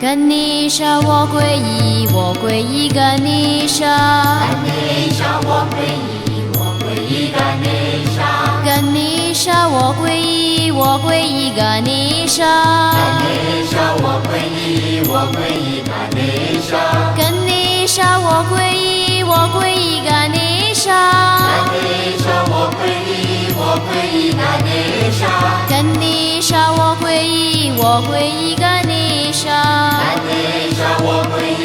Ganesha 我皈依，我皈依 Ganesha。Ganesha 我皈依，我皈依 Ganesha。Ganesha 我皈依，我皈依 Ganesha。Ganesha 我皈依，我皈依 Ganesha。Ganesha 我皈依，我皈依 Ganesha。Ganesha 我皈依，我皈依 Ganesha。Ganesha 我皈依，我皈依 Ganesha。Ganesha 我皈依，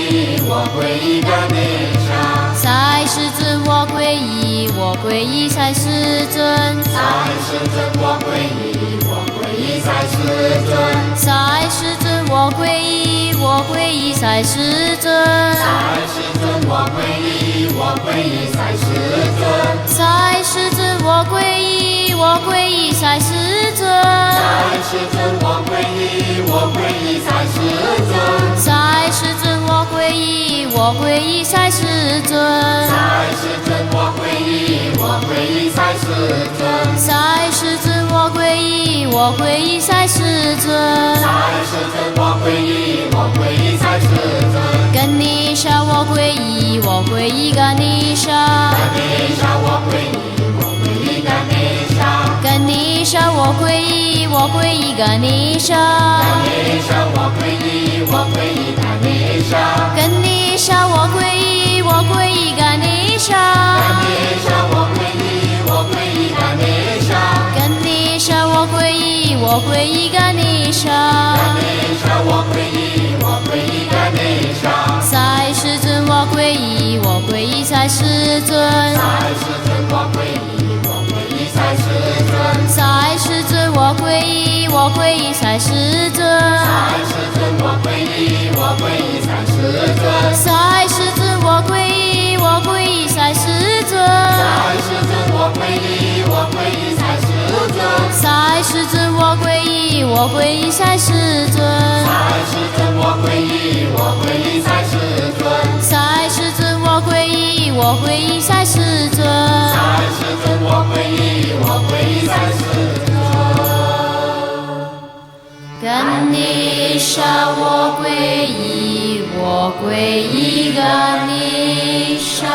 我皈依 Ganesha。赛世尊我皈依，我皈依赛世尊。赛世尊我皈依，我皈依赛世尊。赛世尊我皈依，我皈依赛世尊。赛世尊我皈依，我皈依赛世尊。赛世尊我皈依，我皈依赛世尊。赛世尊我皈依，我皈依赛世尊。赛世尊我皈依，我皈依赛世尊。赛世尊我皈依，我皈依赛世尊。赛世尊我皈依，我皈依赛世尊。赛世尊我皈依，我皈依赛世尊。Ganesha 我皈依，我皈依 Ganesha。Ganesha 我皈依，我皈依 Ganesha。Ganesha 我皈依，我皈依 Ganesha。Ganesha 我皈依，我皈依 Ganesha。Ganesha 我皈依，我皈依 Ganesha。Ganesha 我皈依，我皈依 Ganesha。Ganesha 我皈依，我皈依 Ganesha。Ganesha 我皈依，我皈依 Ganesha。赛世尊我皈依，我皈依赛世尊。赛世尊我皈依，我皈依赛世尊。赛世尊我皈依，我皈依赛世尊。赛世尊我皈依，我皈依赛世尊。赛世尊我皈依，我皈依赛世尊。赛世尊我皈依，我皈依赛世尊。赛世尊我皈依，我皈依赛世尊。赛世尊我皈依，我皈依赛世尊。赛世尊我皈依，我皈依赛世尊。赛世尊我皈依，我皈依赛世尊。Ganesha 我皈依，我皈依 Ganesha。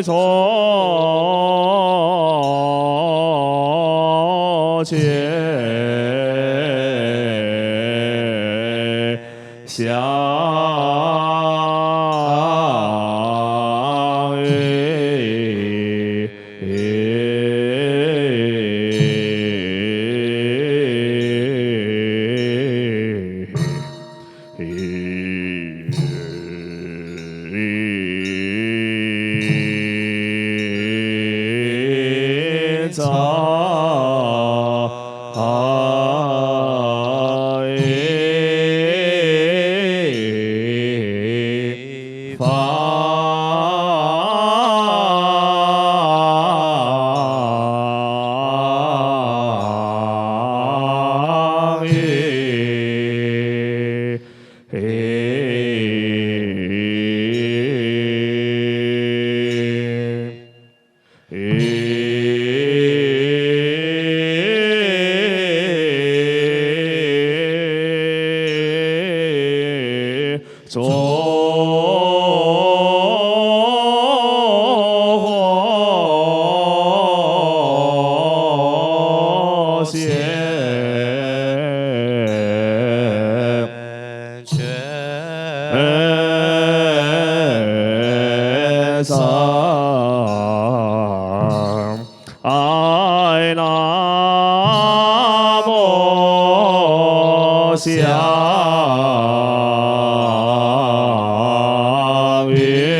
从切相遇。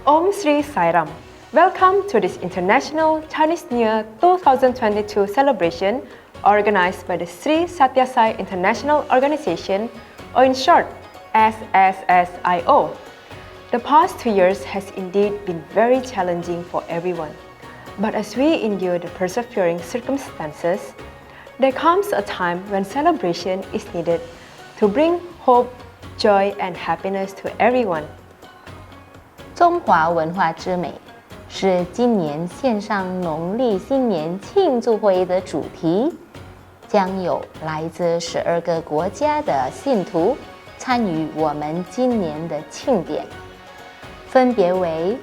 Om Sri Sairam. Welcome to this International Chinese New Year 2022 celebration organized by the Sri Satyasai International Organization, or in short, SSSIO. The past 2 years has indeed been very challenging for everyone. But as we endure the persevering circumstances, there comes a time when celebration is needed to bring hope, joy, and happiness to everyone. 中华文化之美是今年线上农历新年庆祝会的主题，将有来自12个国家的信徒参与我们今年的庆典，分别为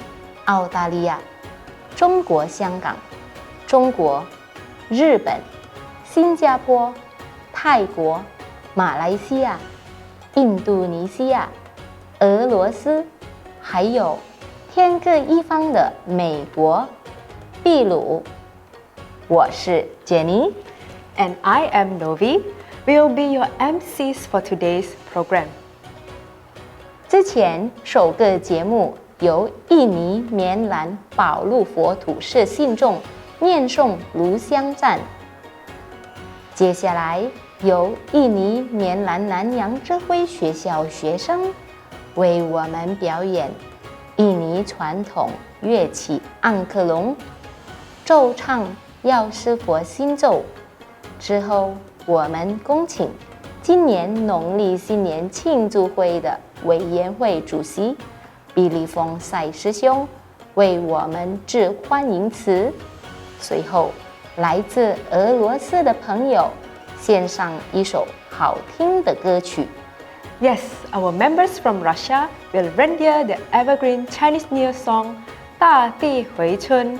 澳大利亚、中国香港、中国、日本、新加坡、泰国、马来西亚、印度尼西亚、俄罗斯，还有天各一方的美国、秘鲁。我是 Jenny， And I am Novi. We'll be your Emcees for today's program. 之前首个节目由印尼棉兰保路佛土氏信众念诵炉香赞，接下来由印尼棉兰南洋智慧学校学生为我们表演印尼传统乐器安克隆，奏唱药师佛心咒。之后，我们恭请今年农历新年庆祝会的委员会主席比利峰赛师兄为我们致欢迎词。随后，来自俄罗斯的朋友献上一首好听的歌曲。Yes, our members from Russia will render the evergreen Chinese New Year song 大地回春。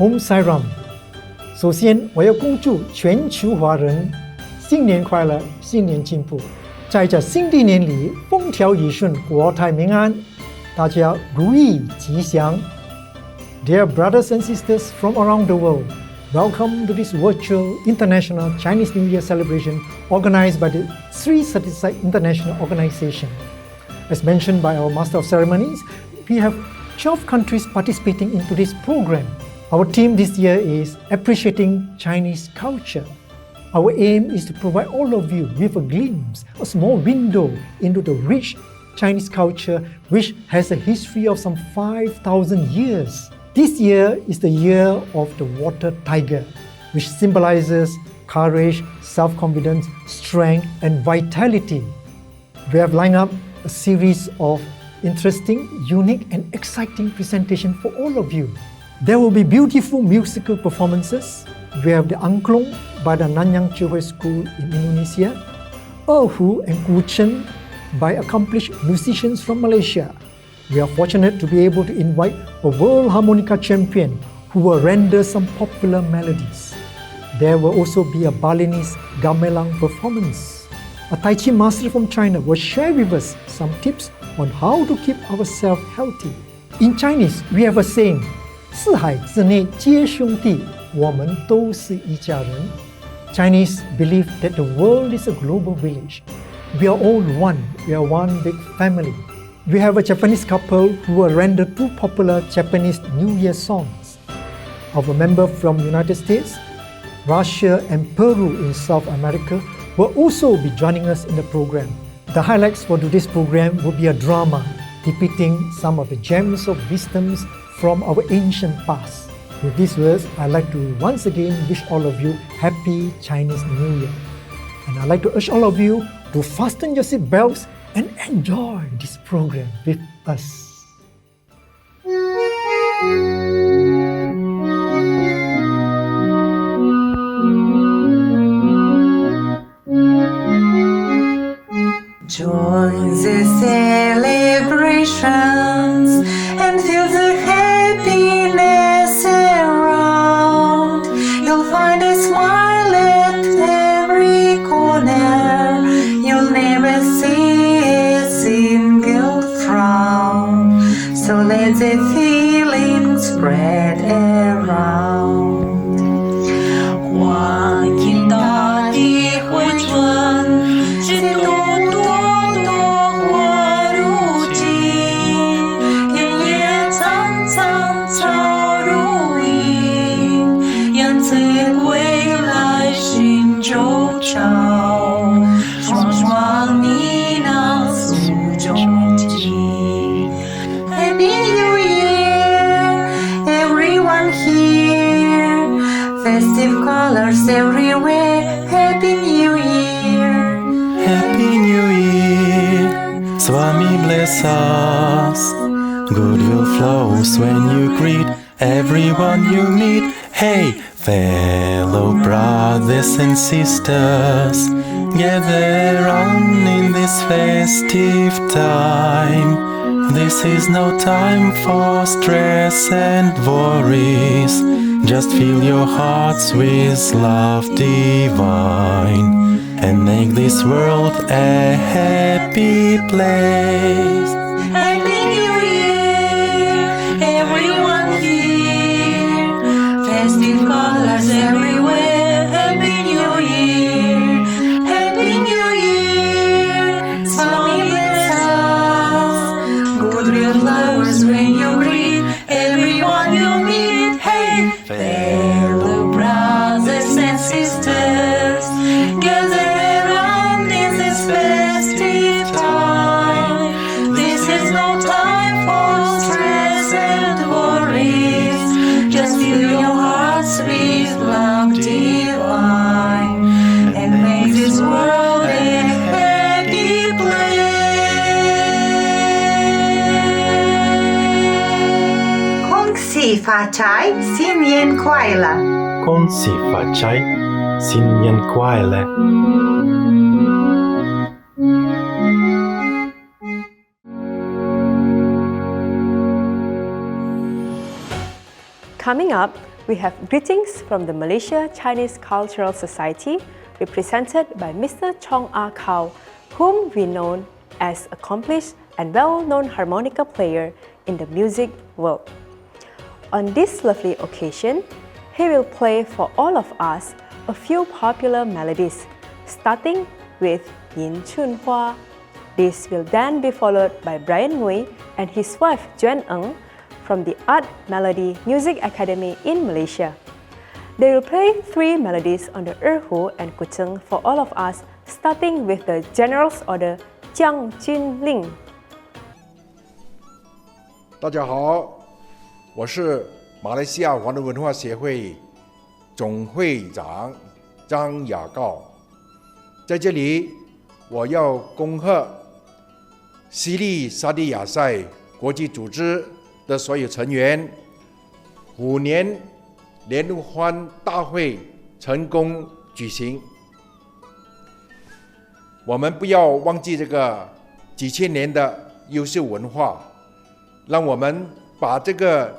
Om Sai Ram。首先，我要恭祝全球华人新年快乐，新年进步。在这新的年里，风调雨顺，国泰民安，大家如意吉祥。Dear brothers and sisters from around the world, welcome to this virtual International Chinese New Year celebration organized by the Sri Satyasai International Organization. As mentioned by our Master of Ceremonies, we have 12 countries participating into this program. Our theme this year is Appreciating Chinese Culture. Our aim is to provide all of you with a glimpse, a small window into the rich Chinese culture which has a history of some 5,000 years. This year is the year of the water tiger, which symbolizes courage, self-confidence, strength, and vitality. We have lined up a series of interesting, unique, and exciting presentations for all of you. There will be beautiful musical performances. We have the Angklung by the Nanyang Chihue School in Indonesia, ErHu and Guzheng by accomplished musicians from Malaysia. We are fortunate to be able to invite a world harmonica champion who will render some popular melodies. There will also be a Balinese Gamelan performance. A Tai Chi master from China will share with us some tips on how to keep ourselves healthy. In Chinese, we have a saying, 四海之内皆兄弟，我们都是一家人。Chinese believe that the world is a global village. We are all one. We are one big family. We have a Japanese couple who will render two popular Japanese New Year songs. Our member from United States, Russia and Peru in South America will also be joining us in the program. The highlights for today's program will be a drama depicting some of the gems of wisdoms from our ancient past. With these words, I'd like to once again wish all of you Happy Chinese New Year. And I'd like to urge all of you to fasten your seat belts and enjoy this program with us. Join the celebrations and feel the happiness around. You'll find a smile at every corner. You'll never see a single frown. So let the feeling spread around. 花迎大地回春，枝朵朵朵花如锦，田野苍苍草如茵，燕子归来心中照，双双呢喃诉衷情。Happy New Year, everyone here. Festive colors everywhere. Happy New Year. Happy New Year, Swami bless us. Goodwill flows when you greet everyone you meet. Hey, fellow brothers and sisters, gather round in this festive time. This is no time for stress and worries. Just fill your hearts with love divine and make this world a happy place. Happy New Year, everyone here. Festive colors everywhere. Happy New Year, Happy New Year. Swami bless us. Goodwill flowers when you greet everyone you meet. Hey, fellow brothers and sisters, gather around in this festive time. This is no time for stress and worries. Just fill your hearts with love divine and make this world a happy place. Gong Xi Gong Xi, 新年快乐。恭喜发财，新年快乐。Coming up, we have greetings from the Malaysia Chinese Cultural Society, represented by Mr. Chong Ah Kao, whom we know as accomplished and well-known harmonica player in the music world. On this lovely occasion, he will play for all of us a few popular melodies, starting with Yin Chun Hua. This will then be followed by Brian Ngui and his wife Juan Eng from the Art Melody Music Academy in Malaysia. They will play 3 melodies on the ErHu and Guzheng for all of us, starting with the General's Order Jiang Jun Ling. 大家好，我是马来西亚华人文化协会总会长张雅告。在这里，我要恭贺西利沙地亚赛国际组织的所有成员，5年联欢大会成功举行。我们不要忘记这个几千年的优秀文化，让我们把这个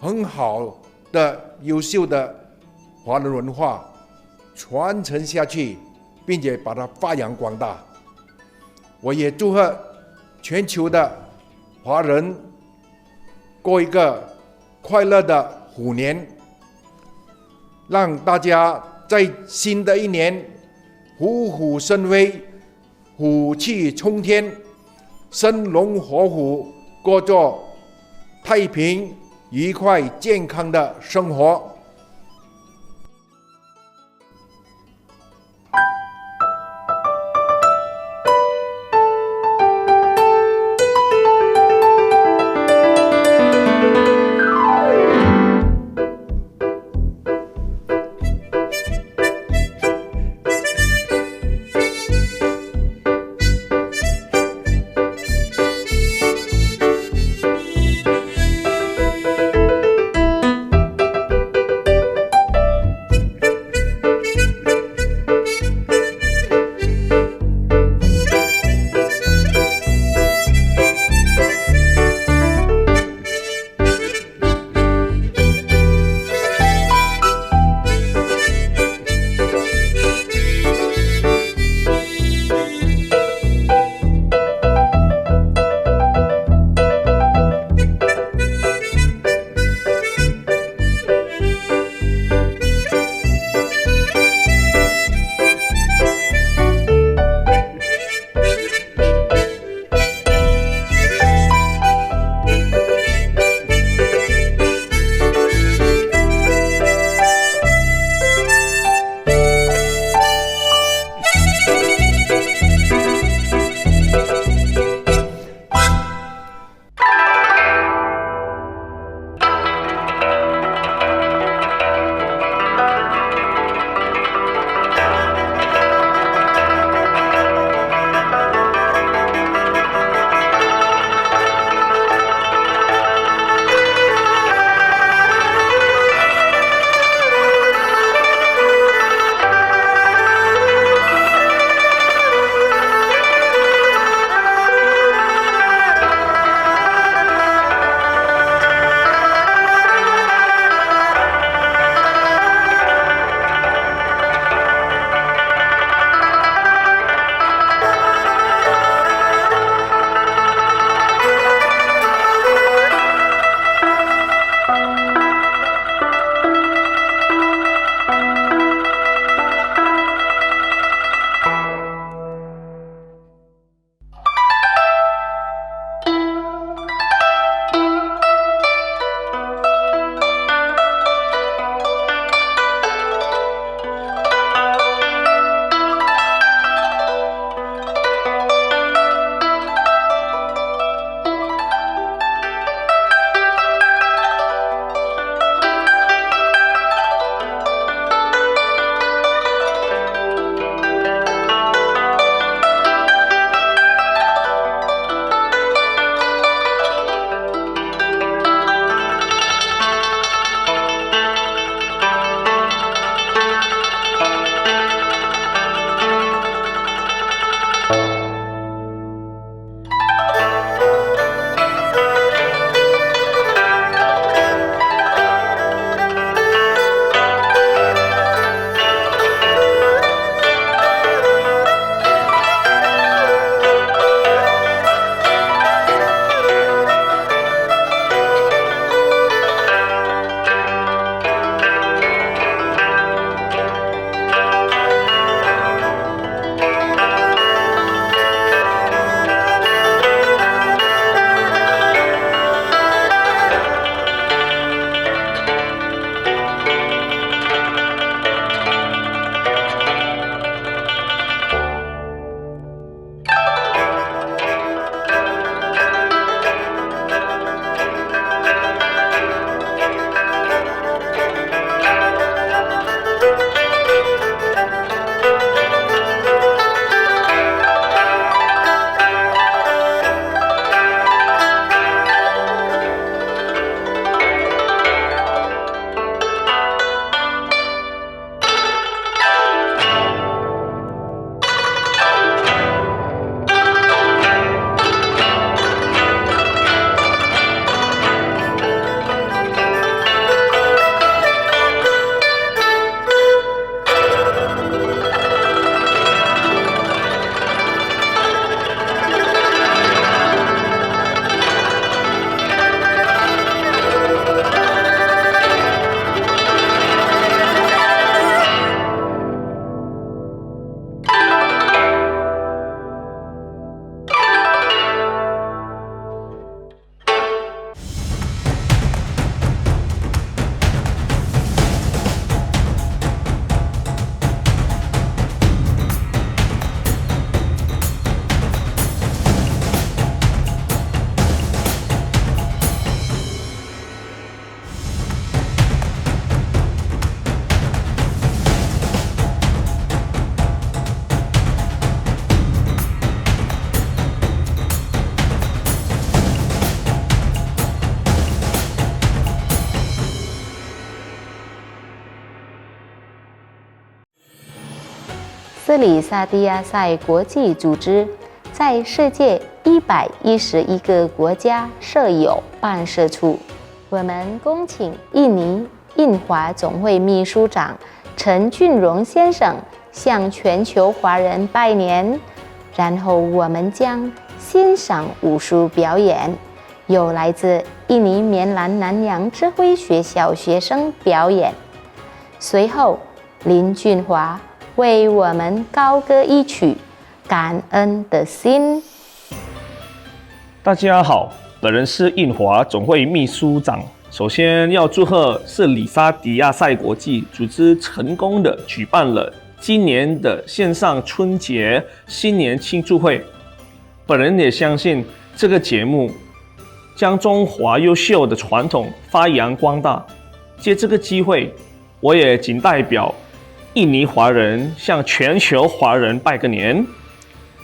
很好的优秀的华人文化传承下去，并且把它发扬光大。我也祝贺全球的华人过一个快乐的虎年，让大家在新的一年虎虎生威，虎气冲天，生龙活虎，过着太平、愉快、健康的生活。斯里萨蒂亚赛国际组织在世界111个国家设有办事处。我们恭请印尼印华总会秘书长陈俊荣先生向全球华人拜年，然后我们将欣赏武术表演，由来自印尼棉兰南洋智慧学校学生表演。随后，林俊华为我们高歌一曲《感恩的心》。大家好，本人是印华总会秘书长。首先要祝贺斯里萨迪亚赛国际组织成功的举办了今年的线上春节新年庆祝会。本人也相信这个节目将中华优秀的传统发扬光大。借这个机会，我也仅代表印尼华人向全球华人拜个年，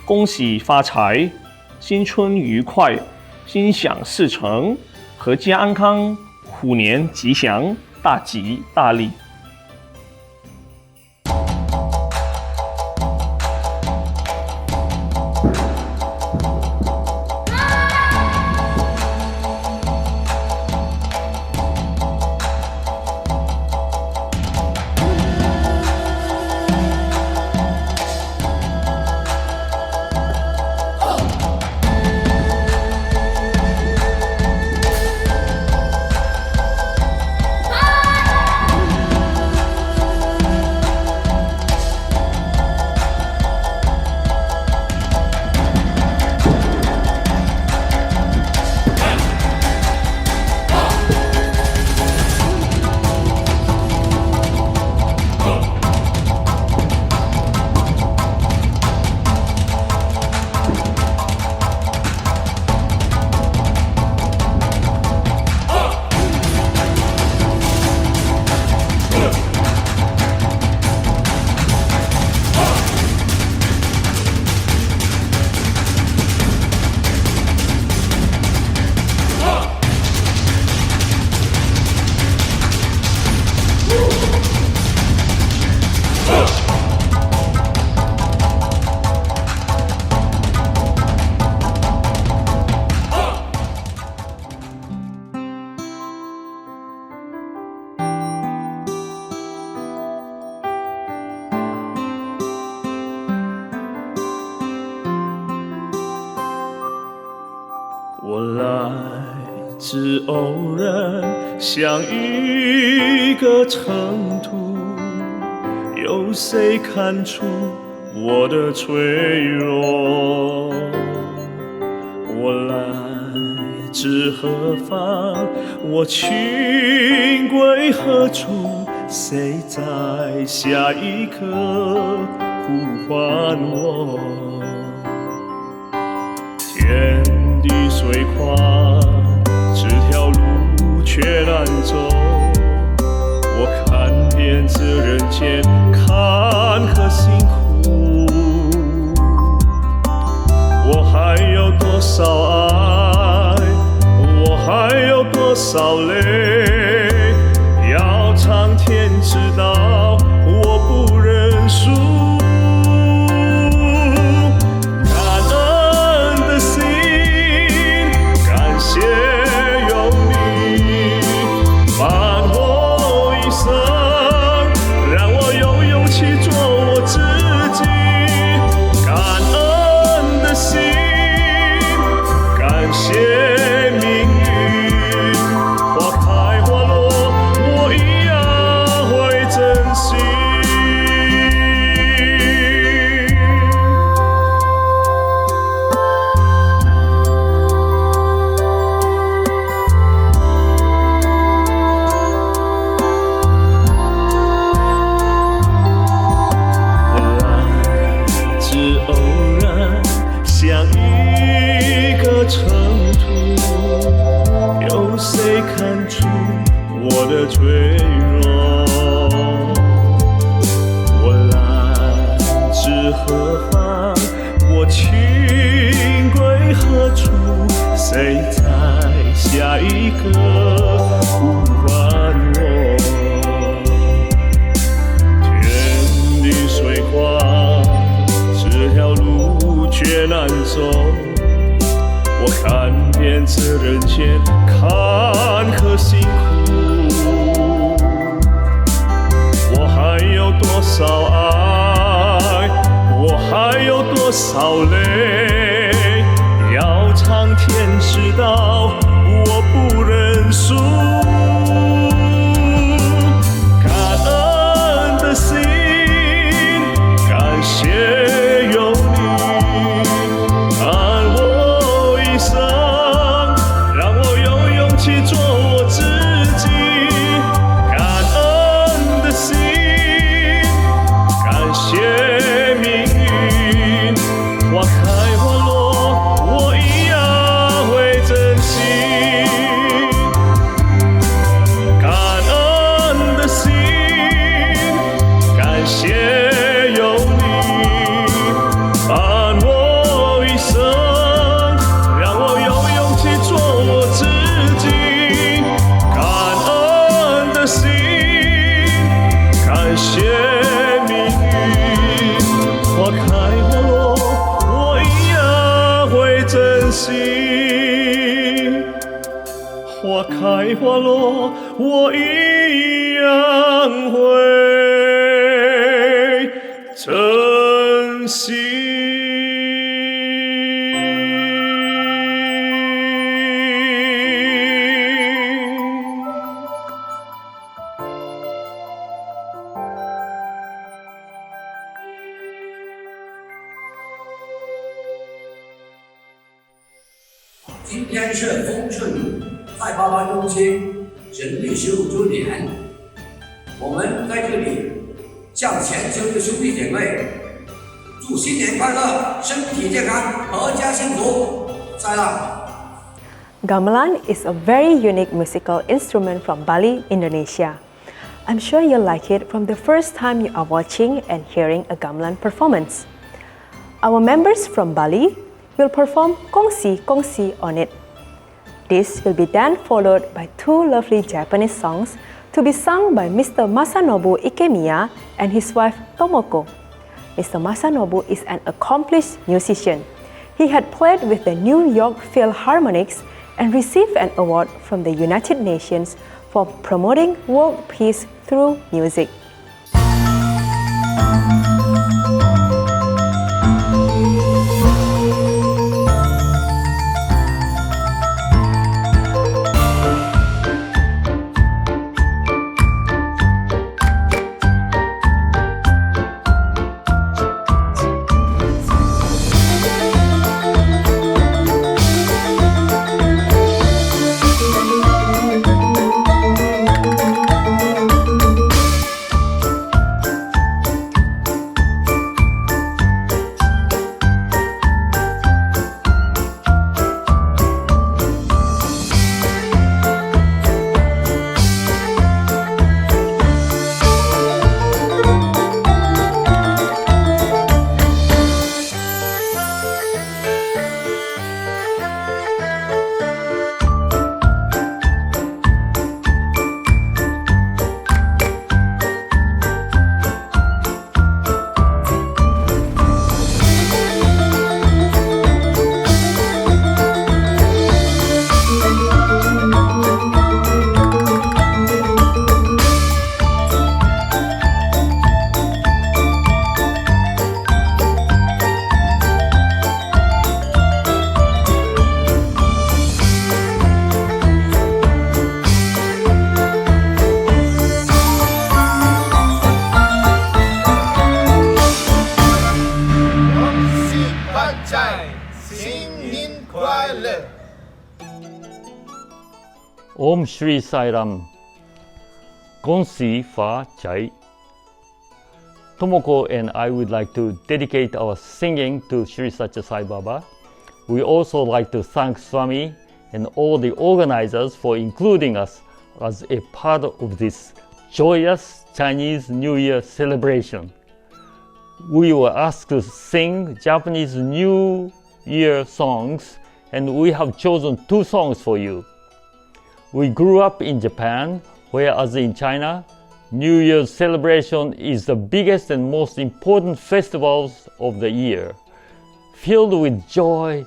恭喜发财，新春愉快，心想事成，阖家安康，虎年吉祥，大吉大利。我来自偶然，像一个尘土，有谁看出我的脆弱？我来自何方？我情归何处？谁在下一刻呼唤我？天地虽宽，这条路却难走。我看遍这人间坎坷辛苦，我还有多少爱？我还有多少泪？要苍天知道，我不认输。谁在下一刻呼唤我？天地虽宽，走。我看遍这人间坎坷辛苦，我还有多少爱，我还有多少泪，要苍天知道我不认输。感恩的心，感谢有你伴我一生，让我有勇气做我自己。感恩的心，感谢命运，花开花落，我一样会珍惜。感恩的心，感谢有你伴我一生，让我有勇气做我自己。感恩的心，感谢命运，花开花落，我一样会珍惜。花开花落，我一样会珍惜。今天是丰顺在爸爸中心成立15周年，我们在这里向全球的兄弟姐妹祝新年快乐，身体健康，阖家幸福，再来。 Gamelan is a very unique musical instrument from Bali, Indonesia. I'm sure you'll like it from the first time you are watching and hearing a gamelan performance. Our members from Bali will perform Gong Xi Gong Xi on it. This will be then followed by 2 lovely Japanese songs to be sung by Mr. Masanobu Ikemiya and his wife Tomoko. Mr. Masanobu is an accomplished musician. He had played with the New York Philharmonics and received an award from the United Nations for promoting world peace through music. Om Shri Sai Ram. Gong Xi Fa Chai. Tomoko and I would like to dedicate our singing to Sri Satya Sai Baba. We also like to thank Swami and all the organizers for including us as a part of this joyous Chinese New Year celebration. We were asked to sing Japanese New Year songs, and we have chosen 2 songs for you. We grew up in Japan, whereas in China, New Year's celebration is the biggest and most important festivals of the year. filled with joy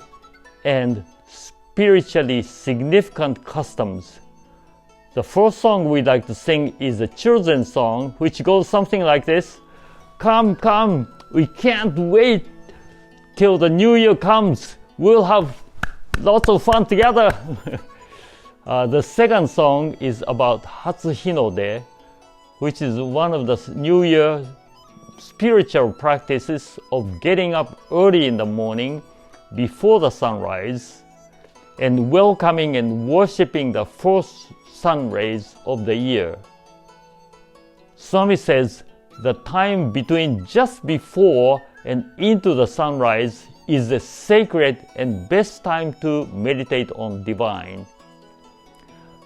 and spiritually significant customs. The first song we'd like to sing is a children's song, which goes something like this. Come, come, we can't wait till the new year comes. We'll have lots of fun together. The second song is about Hatsuhinode, which is one of the New Year spiritual practices of getting up early in the morning before the sunrise and welcoming and worshipping the first sun rays of the year. Swami says the time between just before and into the sunrise is the sacred and best time to meditate on divine.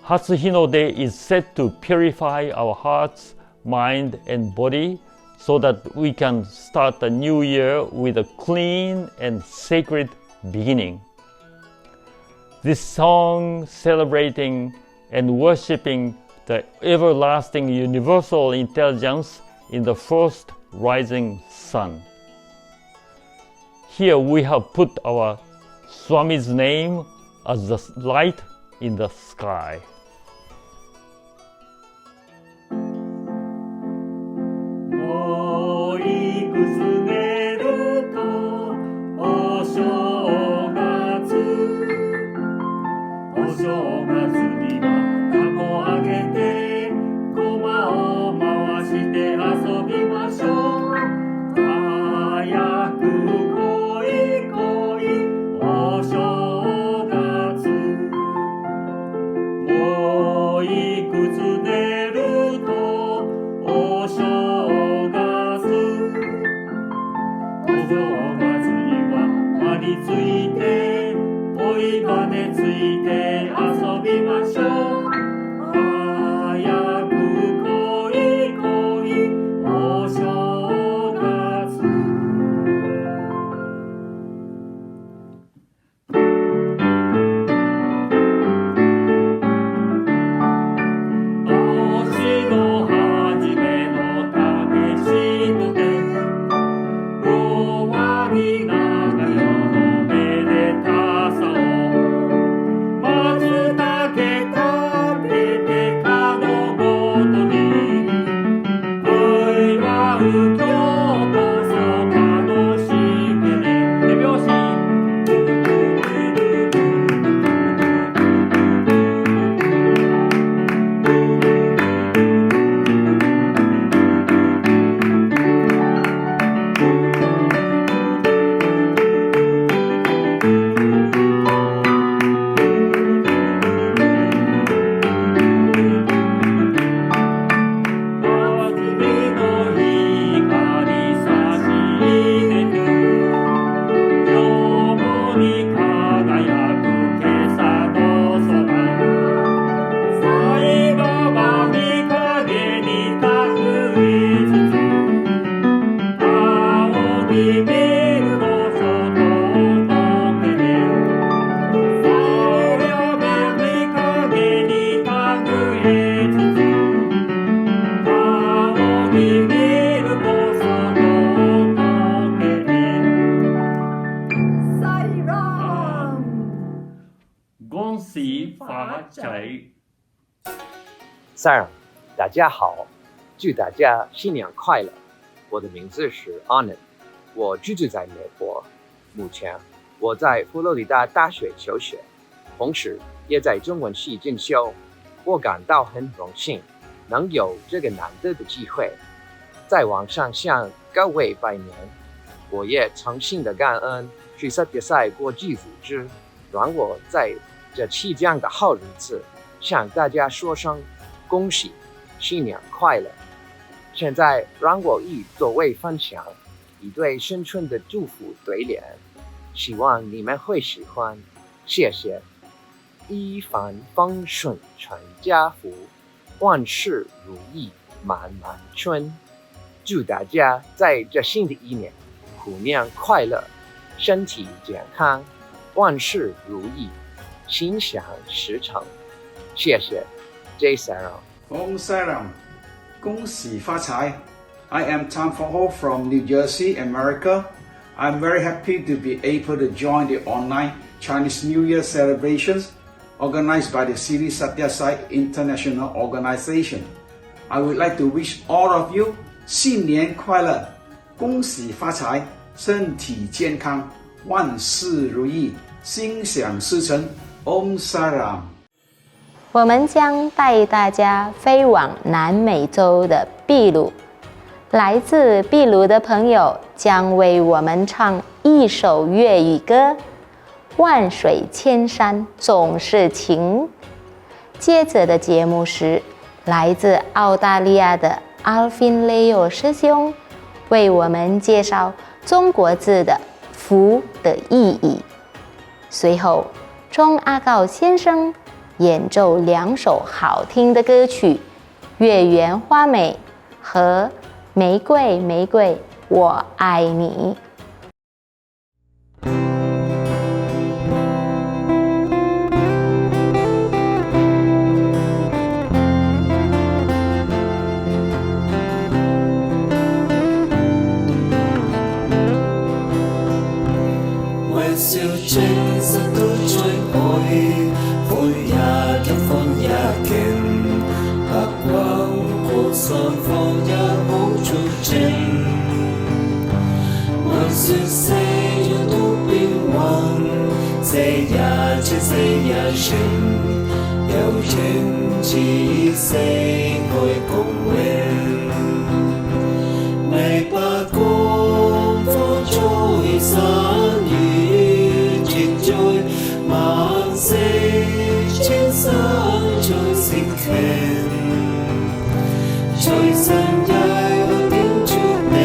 Hatsuhinode is said to purify our hearts, mind, and body so that we can start the new year with a clean and sacred beginning. This song celebrating and worshipping the everlasting universal intelligence in the first rising sun. Here we have put our Swami's name as the light in the sky. Sundaram， 大家好，祝大家新年快乐。我的名字是 Anand， 我居住在美国，目前我在佛罗里达大学求学，同时也在中文系进修。我感到很荣幸能有这个难得的机会，在网上向各位拜年。我也诚心的感恩去萨迪赛国际组织，让我在这期间的好日子向大家说声恭喜，新年快乐！现在让我以作为分享一对新春的祝福对联，希望你们会喜欢。谢谢。一帆风顺全家福，万事如意满满春。祝大家在这新的一年虎年快乐，身体健康，万事如意，心想事成。谢谢。Sundaram. Sundaram. 恭喜发财. I am Tham Fatt Hoe from New Jersey, America. I'm very happy to be able to join the online Chinese New Year celebrations organized by the Sri Satyasai International Organization. I would like to wish all of you 新年快乐，恭喜发财，身体健康，万事如意，心想事成。Om Saram。我们将带大家飞往南美洲的秘鲁。来自秘鲁的朋友将为我们唱一首粤语歌《万水千山总是情》。接着的节目是来自澳大利亚的 Alvin 师兄为我们介绍中国字的福的意义。随后，钟阿告先生演奏2首好听的歌曲《月圆花美》和《玫瑰玫瑰我爱你》。笑青山都吹開，歡也激，風也勁，黑光過山峰也好足證。我笑死了都變幻，這也真，這也情，有情似世愛共榮，未把光放在山雨。萬世千山總是情，財神也我點出名，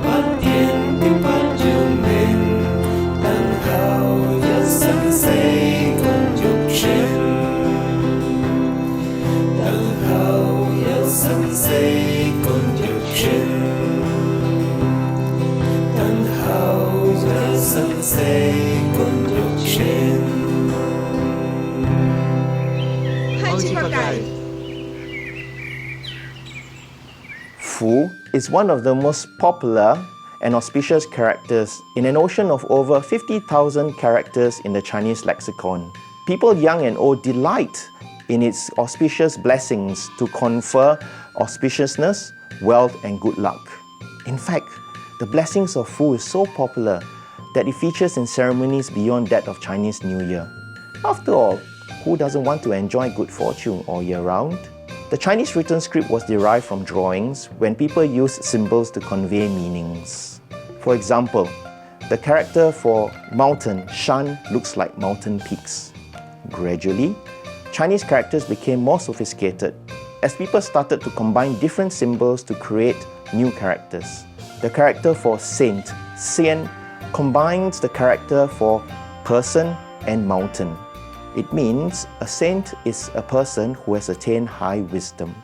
不言的不要命，等候一生死共玉泉，等候一生死共玉泉，等候一生死共玉泉。Fu is one of the most popular and auspicious characters in an ocean of over 50,000 characters in the Chinese lexicon. People young and old delight in its auspicious blessings to confer auspiciousness, wealth and good luck. In fact, the blessings of Fu is so popular that it features in ceremonies beyond that of Chinese New Year. After all, who doesn't want to enjoy good fortune all year round? The Chinese written script was derived from drawings when people used symbols to convey meanings. For example, the character for mountain, Shun, looks like mountain peaks. Gradually, Chinese characters became more sophisticated as people started to combine different symbols to create new characters. The character for saint, Xian, combines the character for person and mountain. It means a saint is a person who has attained high wisdom.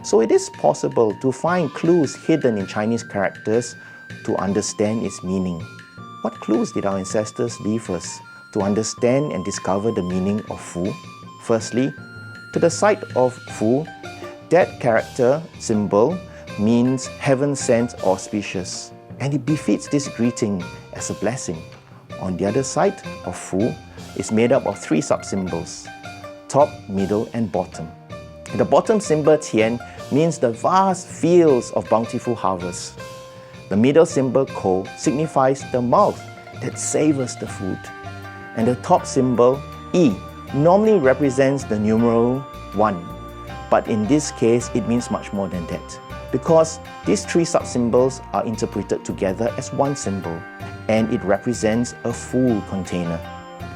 So it is possible to find clues hidden in Chinese characters to understand its meaning. What clues did our ancestors leave us to understand and discover the meaning of Fu? Firstly, to the side of Fu, that character symbol means heaven sent auspicious, and it befits this greeting as a blessing. On the other side of Fu is made up of 3 sub-symbols, top, middle and bottom. The bottom symbol Tian means the vast fields of bountiful harvest. The middle symbol Ko signifies the mouth that savors the food. And the top symbol Yi normally represents the numeral 1. But in this case, it means much more than that, because these 3 sub-symbols are interpreted together as one symbol, and it represents a full container.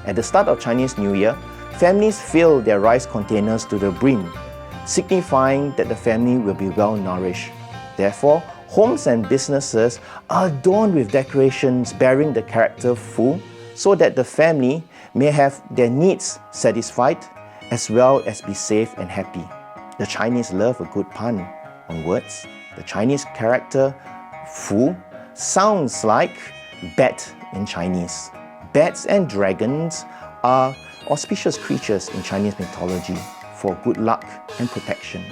At the start of Chinese New Year, families fill their rice containers to the brim, signifying that the family will be well nourished. Therefore, homes and businesses are adorned with decorations bearing the character Fu, so that the family may have their needs satisfied as well as be safe and happy. The Chinese love a good pun on words. The Chinese character Fu sounds like bat in Chinese. Bats and dragons are auspicious creatures in Chinese mythology for good luck and protection.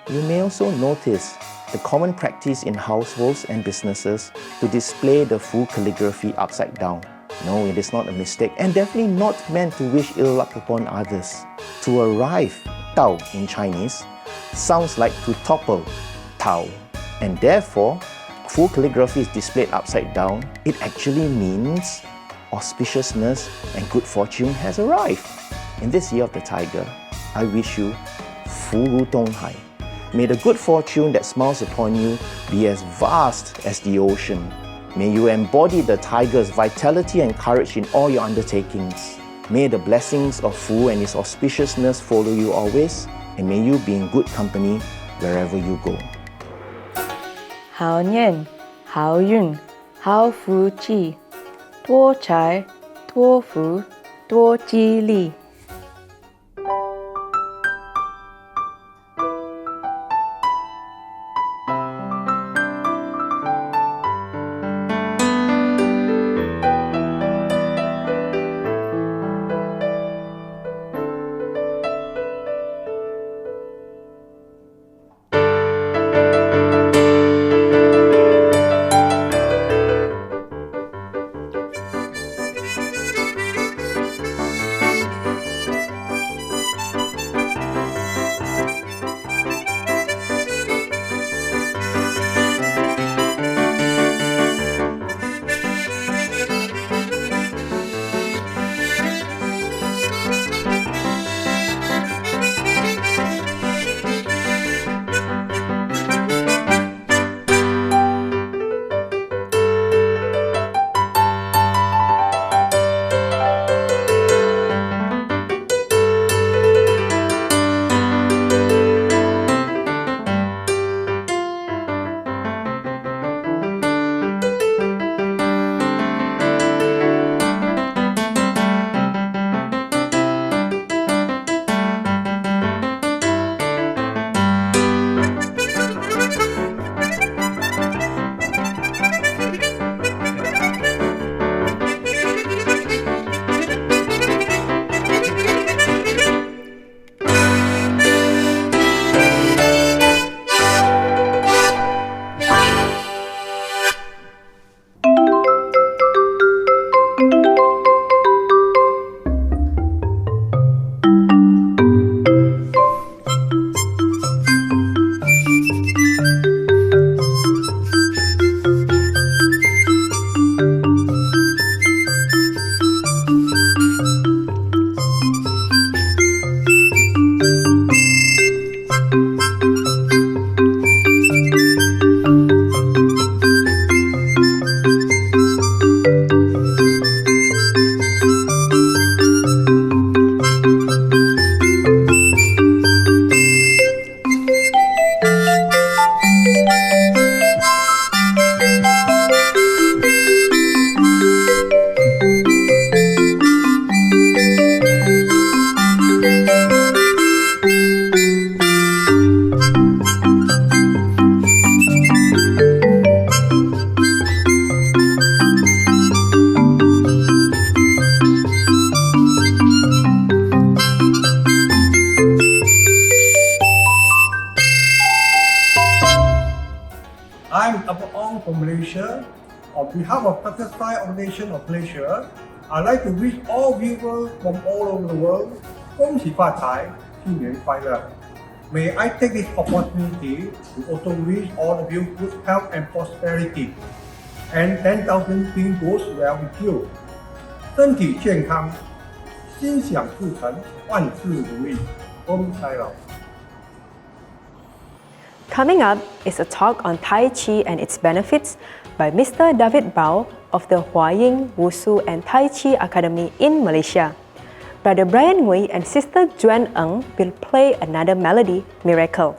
You may also notice the common practice in households and businesses to display the Fu calligraphy upside down. No, it is not a mistake and definitely not meant to wish ill luck upon others. To arrive, Tao in Chinese, sounds like to topple, Tao. And therefore, Fu calligraphy is displayed upside down. It actually means auspiciousness and good fortune has arrived. In this year of the tiger, I wish you Fu Ru Dong Hai. May the good fortune that smiles upon you be as vast as the ocean. May you embody the tiger's vitality and courage in all your undertakings. May the blessings of Fu and his auspiciousness follow you always, and may you be in good company wherever you go. 好念、好运、好福气，多财、多福、多吉利。from Malaysia. On behalf of SSSIO Organization of Malaysia, I'd like to wish all viewers from all over the world, 恭喜发财，新年快乐. May I take this opportunity to also wish all of you good health and prosperity, and 10,000 things goes well with you. 身体健康，心想事成，万事如意，恭喜了。 Coming up is a talk on Tai Chi and its benefits by Mr. David Bao of the Huaying Wushu and Tai Chi Academy in Malaysia. Brother Brian Ngui and Sister Juan Eng will play another melody, Miracle.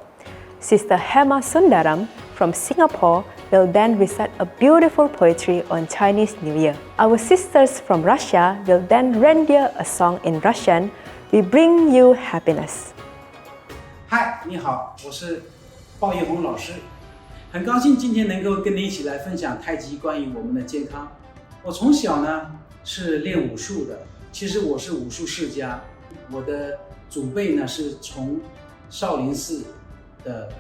Sister Hemma Sundaram from Singapore will then recite a beautiful poetry on Chinese New Year. Our sisters from Russia will then render a song in Russian, We Bring You Happiness. 嗨，你好，我是鲍彦宏老师，很高兴今天能够跟你一起来分享太极关于我们的健康。我从小呢是练武术的，其实我是武术世家，我的祖辈呢是从少林寺的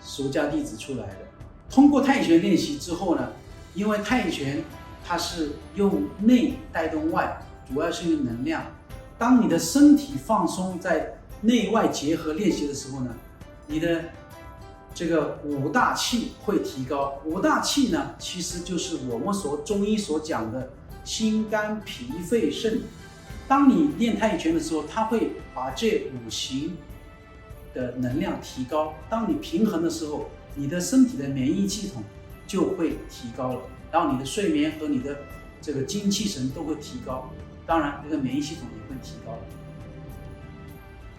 俗家弟子出来的。通过太极拳练习之后呢，因为太极拳它是用内带动外，主要是用能量。当你的身体放松，在内外结合练习的时候呢，你的这个五大气会提高。五大气呢，其实就是我们中医所讲的心肝脾肺肾。当你练太极拳的时候，它会把这五行的能量提高。当你平衡的时候，你的身体的免疫系统就会提高了，然后你的睡眠和你的这个精气神都会提高，当然这个免疫系统也会提高。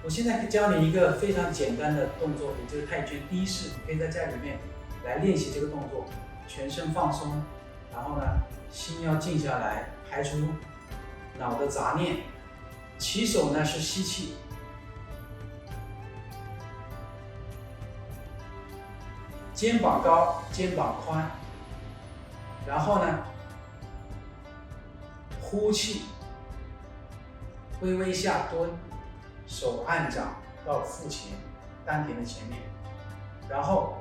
我现在教你一个非常简单的动作，也就是太极拳第一式，你可以在家里面来练习这个动作，全身放松，然后呢，心要静下来，排除脑的杂念。起手呢是吸气，肩膀高，肩膀宽，然后呢，呼气，微微下蹲，手按掌到腹前，丹田的前面，然后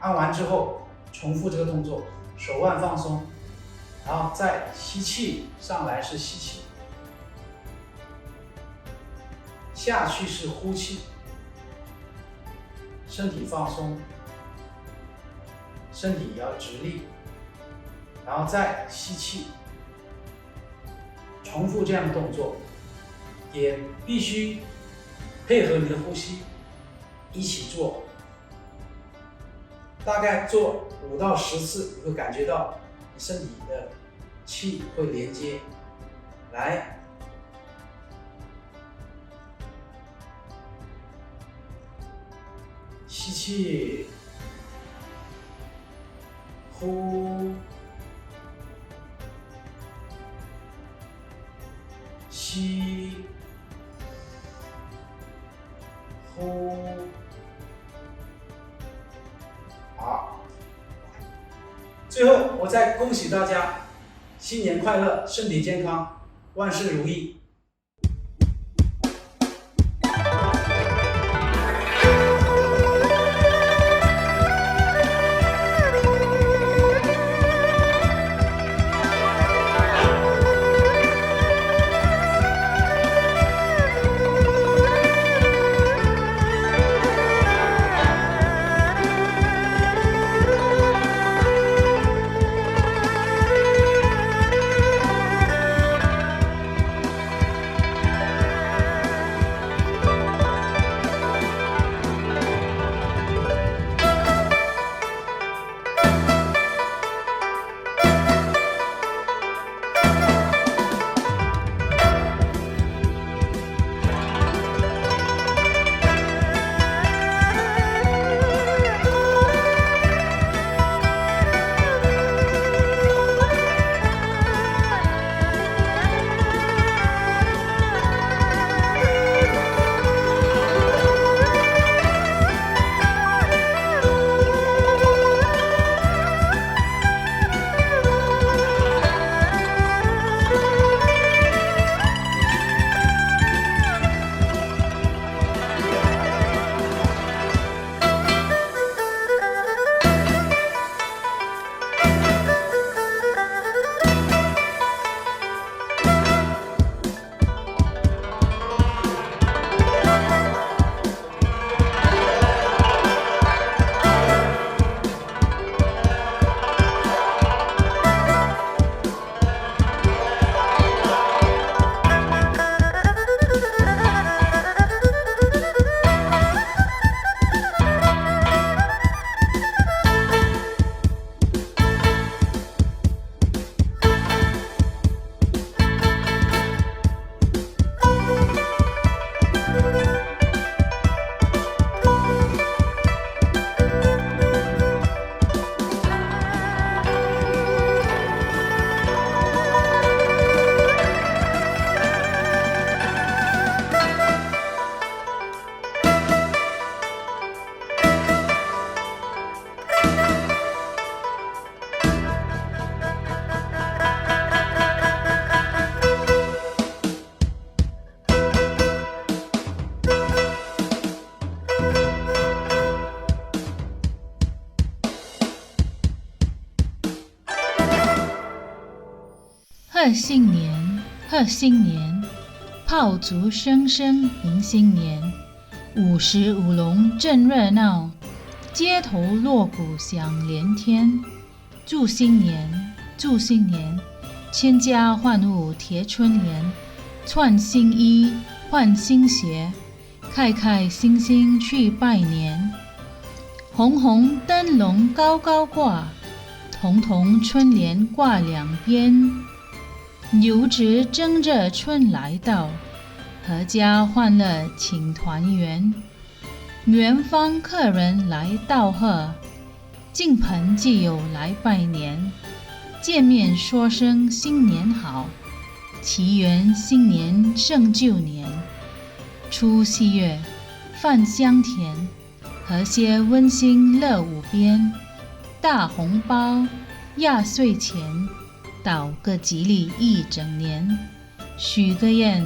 按完之后重复这个动作，手腕放松，然后再吸气，上来是吸气，下去是呼气，身体放松，身体也要直立，然后再吸气，重复这样的动作，也必须配合你的呼吸一起做，大概做5到10次，你会感觉到身体的气会连接。来，吸气，呼，吸，呼，好。最后，我再恭喜大家，新年快乐，身体健康，万事如意。贺新年，贺新年，炮竹声声迎新年，55龙正热闹，街头锣鼓响连天。祝新年，祝新年，千家万户贴春联，穿新衣，换新鞋，开开心心去拜年。红红灯笼高高挂，彤彤春联挂两边。牛直争着春来到，阖家欢乐庆团圆。远方客人来道贺，近朋基友来拜年。见面说声新年好，祈愿新年胜旧年。除夕夜，饭香甜，和谐温馨乐无边。大红包，压岁钱，祷个吉利一整年。许个愿，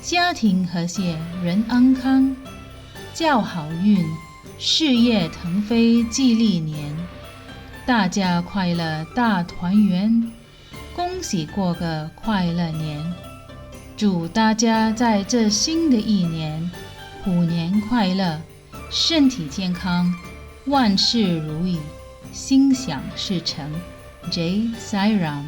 家庭和谐人安康，叫好运，事业腾飞吉利年。大家快乐大团圆，恭喜过个快乐年。祝大家在这新的一年虎年快乐，身体健康，万事如意，心想事成。Jai Sai Ram。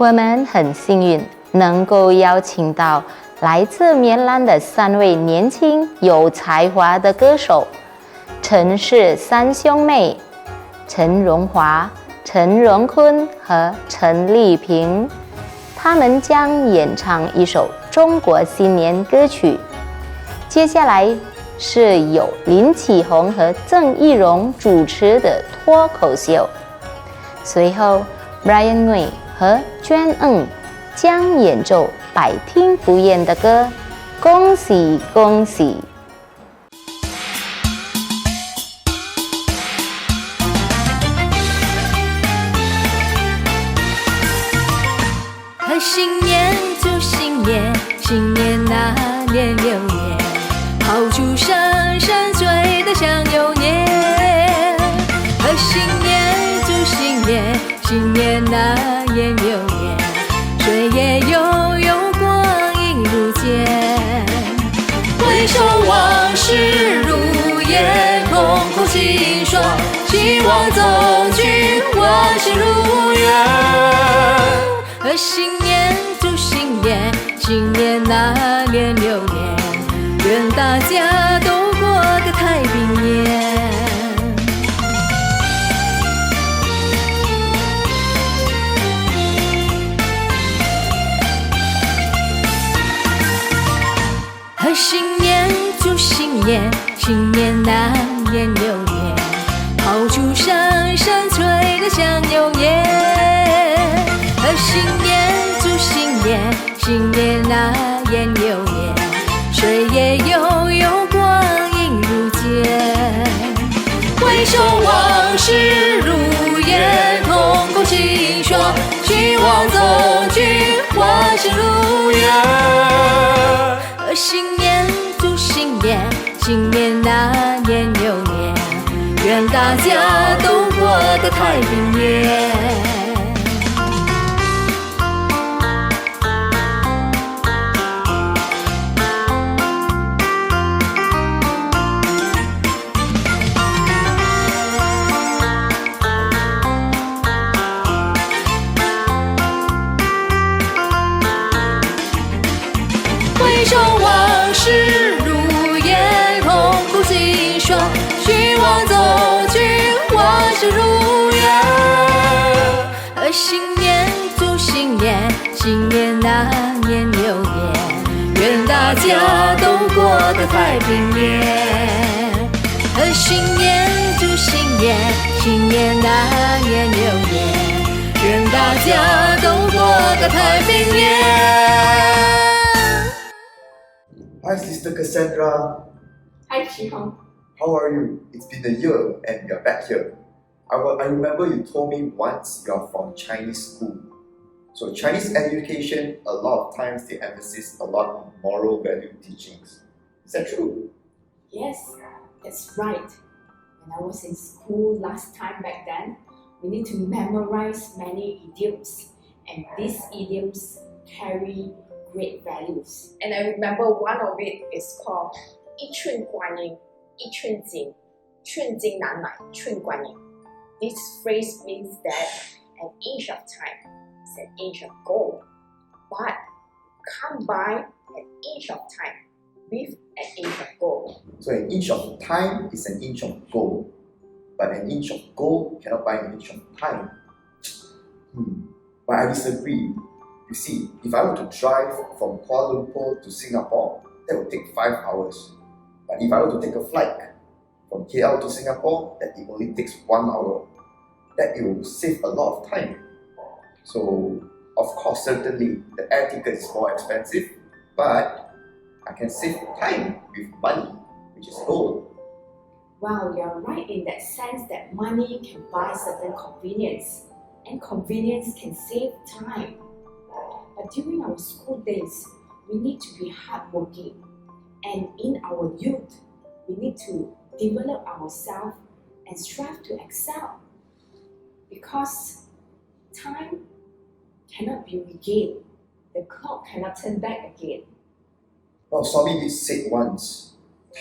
我们很幸运能够邀请到来自棉兰的3位年轻有才华的歌手，陈氏三兄妹陈荣华、陈荣坤和陈丽萍，他们将演唱一首中国新年歌曲。接下来是由林启宏和郑义荣主持的脱口秀。随后 Brian Ngui 和娟恩将演奏百听不厌的歌《恭喜恭喜》。和新年祝新年，新年那年6月，炮竹声声催得像牛年。和新年祝新年，新年那年6月，岁月悠悠，光阴如箭。回首往事如烟，空空心霜，希望走进万事如愿。和新年祝新年，新年那年6年，愿大家都过个太平年。和新年祝新年，新年那年6月，炮竹声声催得像牛年。和新年祝新年，新年那年6月，岁月悠悠，光阴如箭。回首往事如烟，空空心霜，希望走进万事如愿。和新年祝新年，新年那年6年，愿大家都过个太平年。回首往事如烟，空空心霜，希望走进万事如愿。和新年祝新年，新年那年6月，愿大家都过个太平年。和新年祝新年，新年那年6月，愿大家都过个太平年。Hi, Sister Cassandra. Hi, Xiang. How are you? It's been a year and you're back here. I remember you told me once you're from Chinese school. So Chinese education, a lot of times they emphasize a lot on moral value teachings. Is that true? Yes, that's right. When I was in school last time back then, we need to memorize many idioms, and these idioms carry great values. And I remember one of it is called 一寸观音,一寸金,寸金难买,寸观音. This phrase means that an inch of time is an inch of gold, but you can't buy an inch of time with an inch of gold. So an inch of time is an inch of gold, but an inch of gold cannot buy an inch of time. But I disagree. You see, if I were to drive from Kuala Lumpur to Singapore, that would take 5 hours. But if I were to take a flight from KL to Singapore, that it only takes 1 hour. That it will save a lot of time. So, of course, certainly the air ticket is more expensive, but I can save time with money, which is gold. Well, you're right in that sense that money can buy certain convenience, and convenience can save time. But during our school days, we need to be hardworking. And in our youth, we need to develop ourselves and strive to excel. Because time cannot be regained. The clock cannot turn back again. Well, Swami did say once,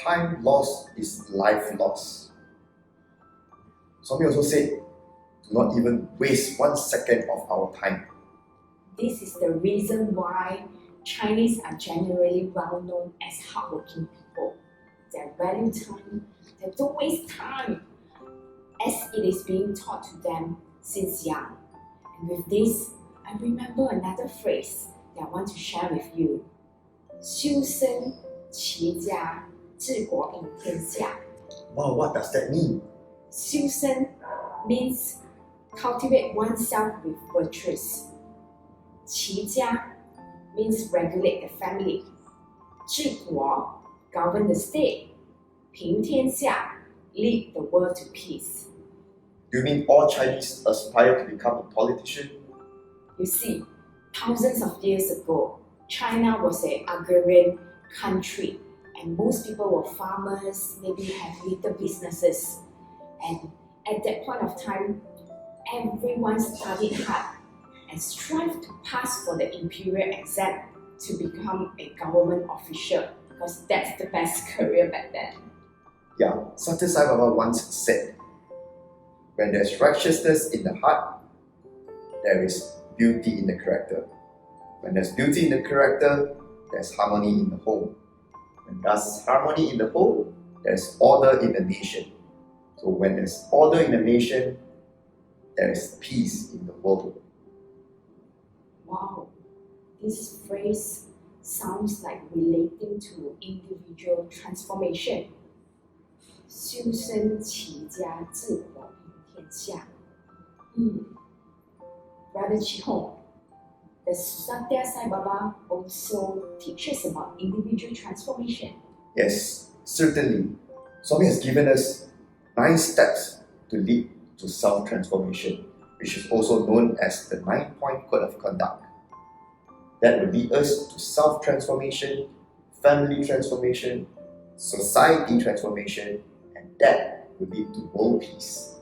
time lost is life lost. Swami also said, do not even waste 1 second of our time. This is the reason why Chinese are generally well known as hardworking people. They value time, they don't waste time, as it is being taught to them since young. And with this, I remember another phrase that I want to share with you. 修身齐家治国平天下. Wow, what does that mean? 修身 means cultivate oneself with virtues. 齐家 means regulate the family. 治国 govern the state. 平天下 lead the world to peace. Do you mean all Chinese aspire to become a politician? You see, thousands of years ago, China was an agrarian country, and most people were farmers, maybe had little businesses. And at that point of time, everyone studied hard and strived to pass for the imperial exam to become a government official, because that's the best career back then. Yeah, Satya Sai Baba once said, when there's righteousness in the heart, there is beauty in the character. When there's beauty in the character, there's harmony in the home. When there's harmony in the home, there's order in the nation. So when there's order in the nation, there is peace in the world. Wow, this phrase sounds like relating to individual transformation. 修身齐家治国平天下. Brother Chihong, does Satya Sai Baba also teach us about individual transformation? Yes, certainly. Swami has given us 9 steps to lead to self-transformation, which is also known as the 9-point code of conduct. That will lead us to self-transformation, family transformation, society transformation, and that will lead to world peace.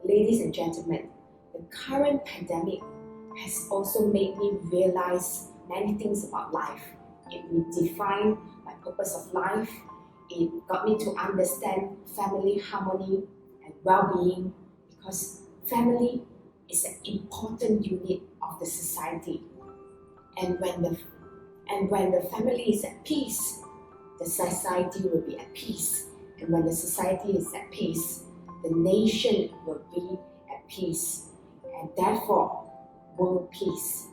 Ladies and gentlemen, the current pandemic has also made me realize many things about life. It redefined my purpose of life. It got me to understand family harmony and well-being, because family is an important unit of the society. And when the family is at peace, the society will be at peace. And when the society is at peace, the nation will be at peace. And therefore, world peace.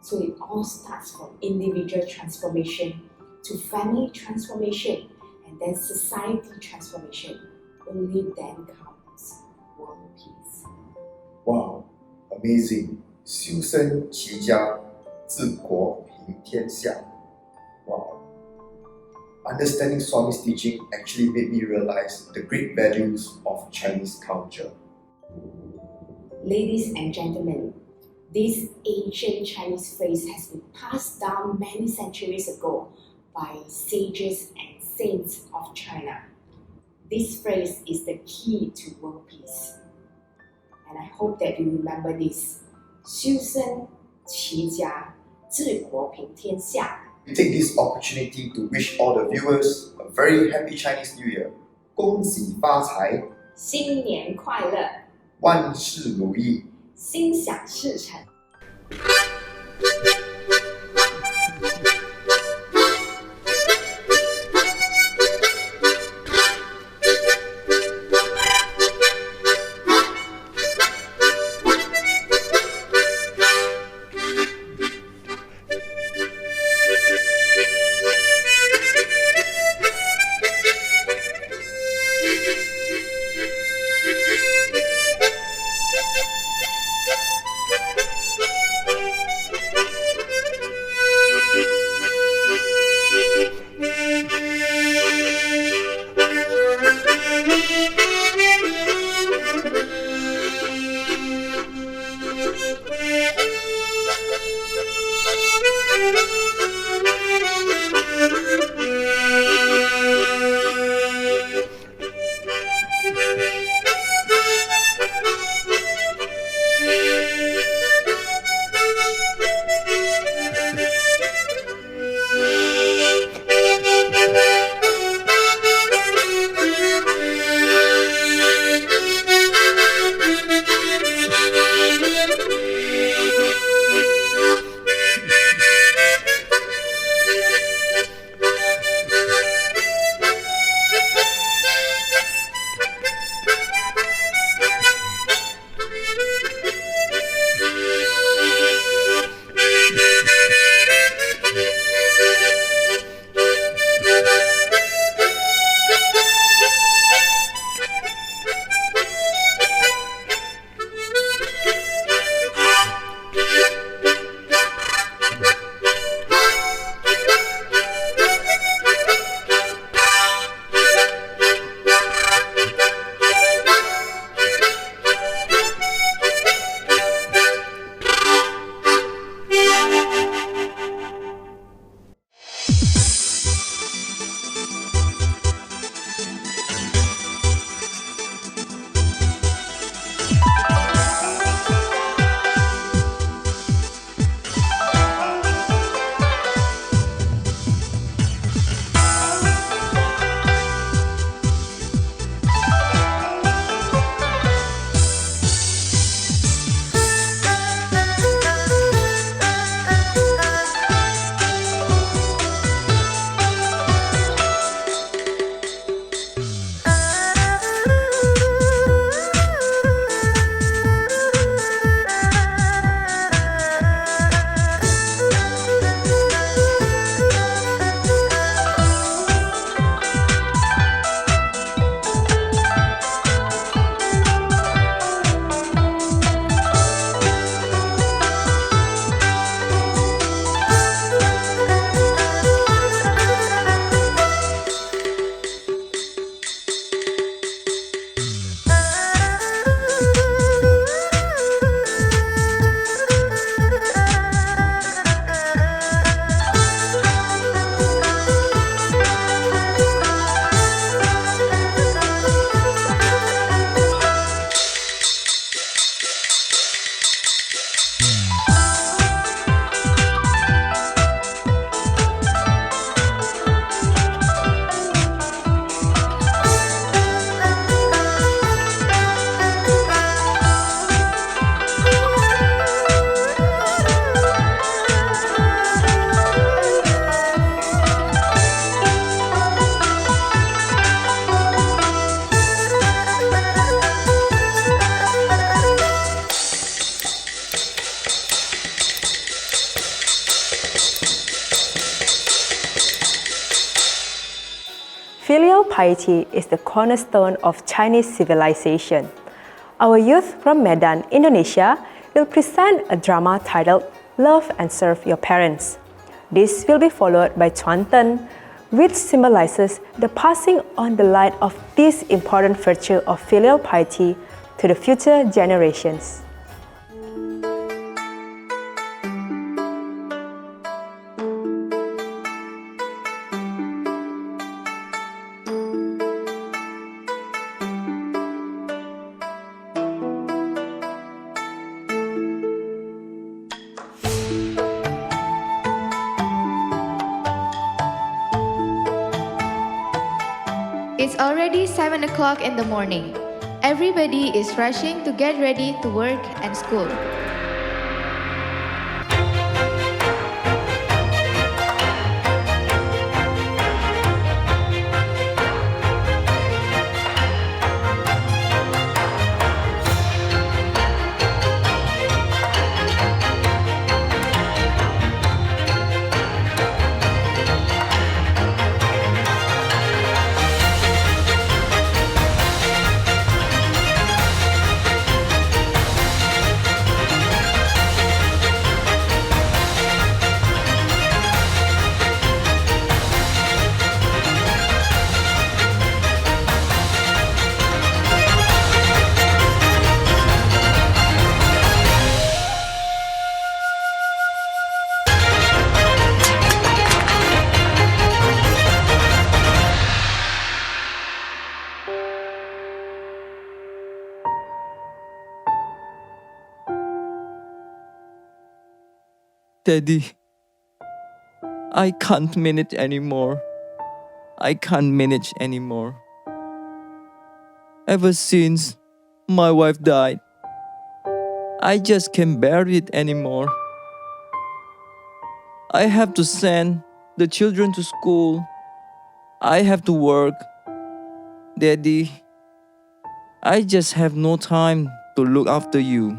So it all starts from individual transformation to family transformation, and then society transformation. Only then comes world peace. Wow, amazing. 修身齐家治国平天下. Wow. Understanding Swami's teaching actually made me realize the great values of Chinese culture. Ladies and gentlemen, this ancient Chinese phrase has been passed down many centuries ago by sages and saints of China. This phrase is the key to world peace. And I hope that you remember this. 修身齐家治国平天下. We take this opportunity to wish all the viewers a very happy Chinese New Year. 恭喜发财，新年快乐，万事如意，心想事成。piety is the cornerstone of Chinese civilization. Our youth from Medan, Indonesia, will present a drama titled Love and Serve Your Parents. This will be followed by Chuanten, which symbolizes the passing on the light of this important virtue of filial piety to the future generations. It's already 7 o'clock in the morning. Everybody is rushing to get ready to work and school. Daddy, I can't manage anymore. I can't manage anymore. Ever since my wife died, I just can't bear it anymore. I have to send the children to school. I have to work. Daddy, I just have no time to look after you.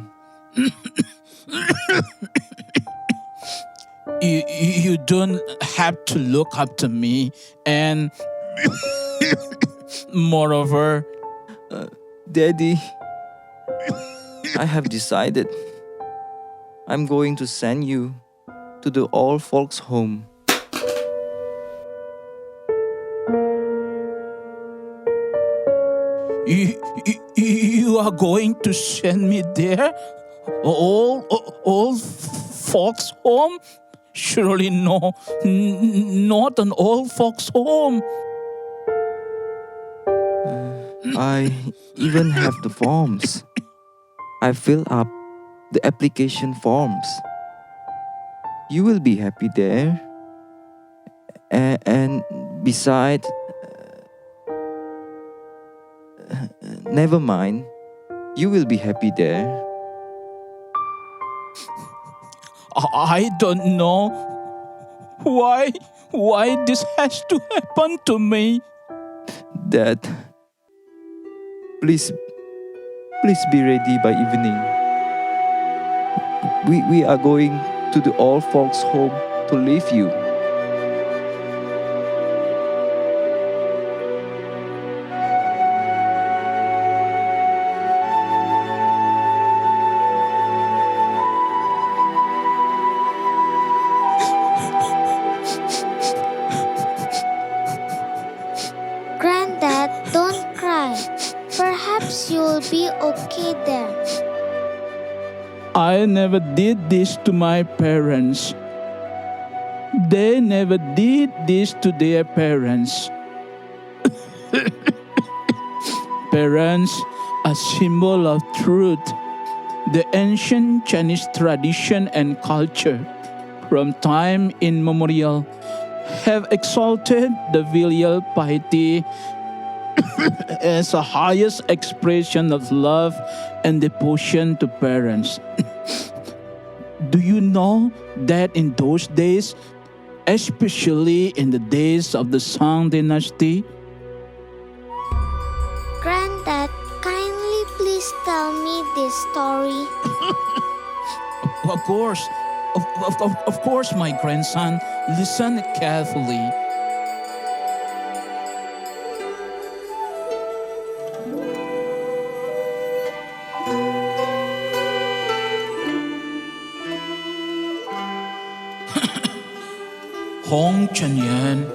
You don't have to look up to me, and moreover, Daddy, I have decided I'm going to send you to the old folks' home. You are going to send me there? Old folks' home? Surely no, not an old folks' home. I even have the forms. I fill up the application forms. You will be happy there. And besides, never mind, you will be happy there. I don't know why this has to happen to me. Dad, please be ready by evening. We are going to the old folks' home to leave you. Granddad, don't cry. Perhaps you'll be okay there. I never did this to my parents. They never did this to their parents. Parents, a symbol of truth, the ancient Chinese tradition and culture, from time immemorial, have exalted the filial piety as the highest expression of love and devotion to parents. Do you know that in those days, especially in the days of the Shang dynasty, Granddad, kindly please tell me this story. Of course, my grandson, listen carefully. Hong Chunyuan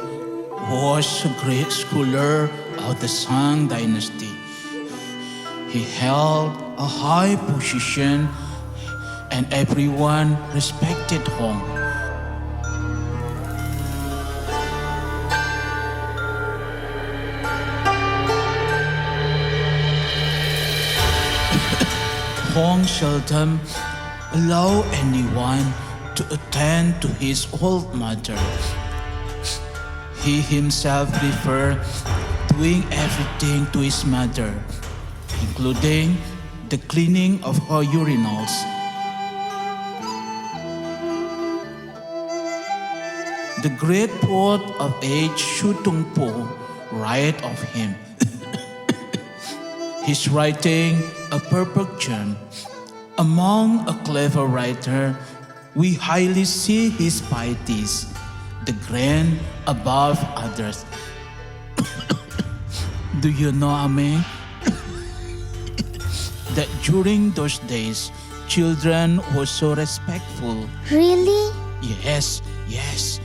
was a great scholar of the Shang dynasty. He held a high position and everyone respected Hong. Fong seldom allowed anyone to attend to his old mother. He himself preferred doing everything to his mother, including the cleaning of her urinals. The great poet of age Shu Tongpo write of him. His writing a perfect gem. Among a clever writer, we highly see his pieties, the grand above others. Do you know, Ame, that during those days, children were so respectful? Really? Yes, yes.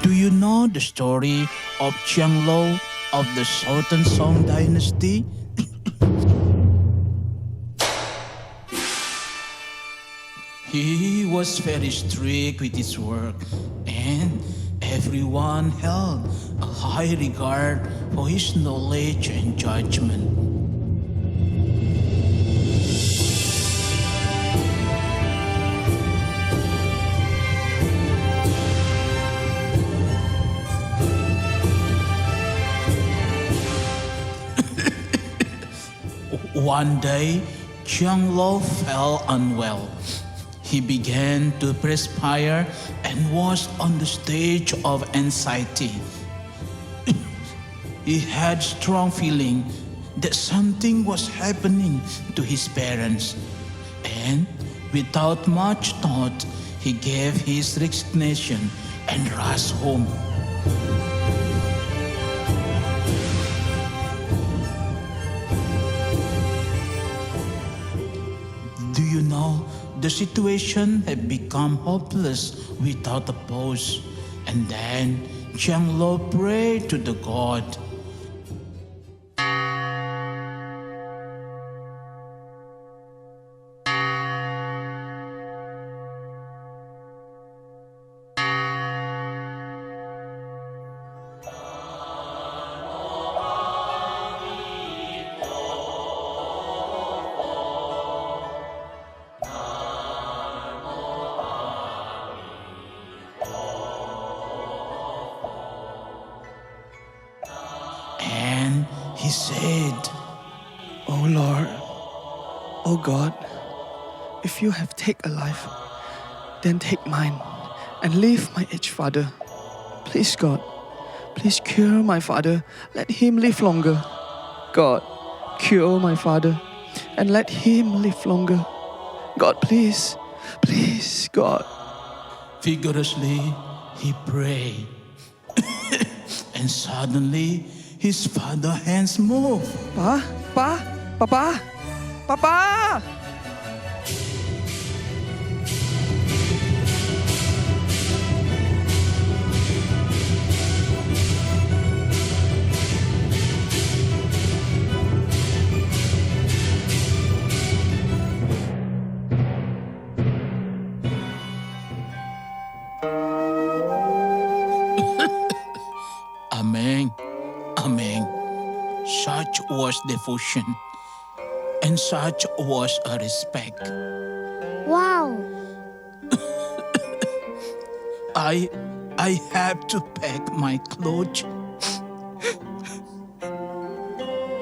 Do you know the story of Xiang Lo of the Southern Song dynasty? He was very strict with his work, and everyone held a high regard for his knowledge and judgment. One day, Xiang Lo fell unwell. He began to perspire and was on the stage of anxiety. He had strong feeling that something was happening to his parents, and without much thought, he gave his resignation and rushed home. Do you know, the situation had become hopeless without a pause, and then Xiang Lo prayed to the God. He said, "O Lord, O God, if you have taken a life, then take mine and leave my aged father. Please, God, please cure my father, let him live longer. God, cure my father and let him live longer. God, please, please, God." Vigorously, he prayed. And suddenly, his father's hands moved. Papa! Amen. Amen. Such was devotion, and such was a respect. Wow! I have to pack my clothes.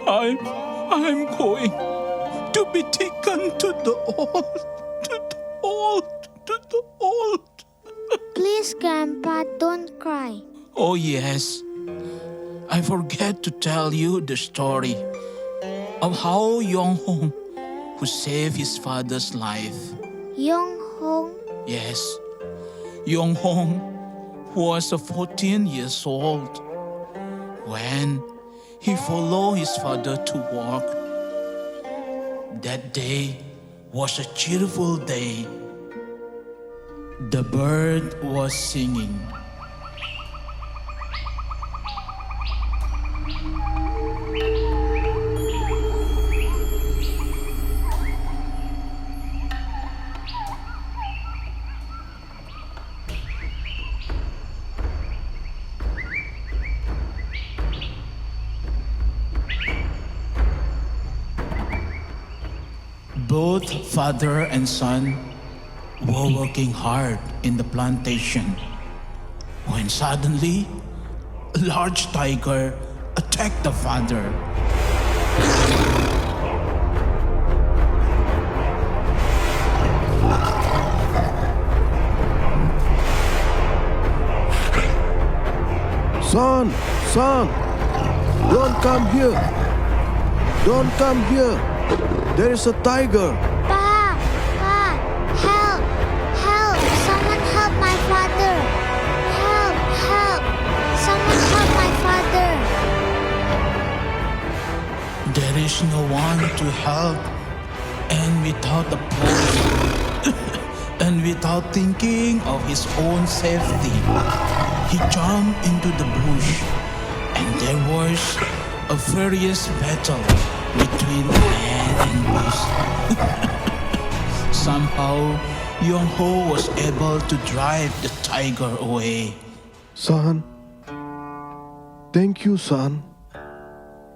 I'm going to be taken to the old. Please, Grandpa, don't cry. Oh yes. I forget to tell you the story of how Yong Hong, who saved his father's life. Yong Hong? Yes. Yong Hong was 14 years old when he followed his father to work. That day was a cheerful day. The bird was singing. Both father and son were working hard in the plantation when suddenly a large tiger attacked the father. Son, don't come here. Don't come here. There is a tiger. Pa, help, someone help my father. Help, someone help my father. There is no one to help, and without a pause, and without thinking of his own safety, he jumped into the bush, and there was a furious battle between man and beast. Somehow, Yoyo was able to drive the tiger away. Son, thank you, son.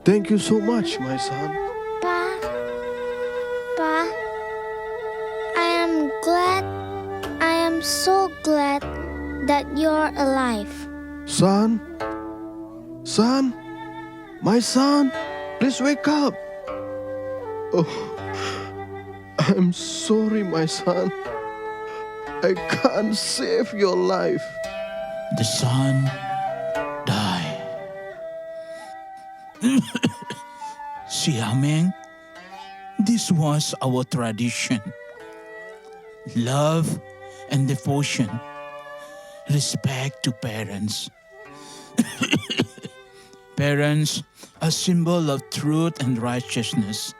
Thank you so much, my son. Pa, I am so glad that you're alive. Son, my son, please wake up. Oh, I'm sorry, my son. I can't save your life. The son died. Xiang, this was our tradition. Love and devotion. Respect to parents. Parents, a symbol of truth and righteousness.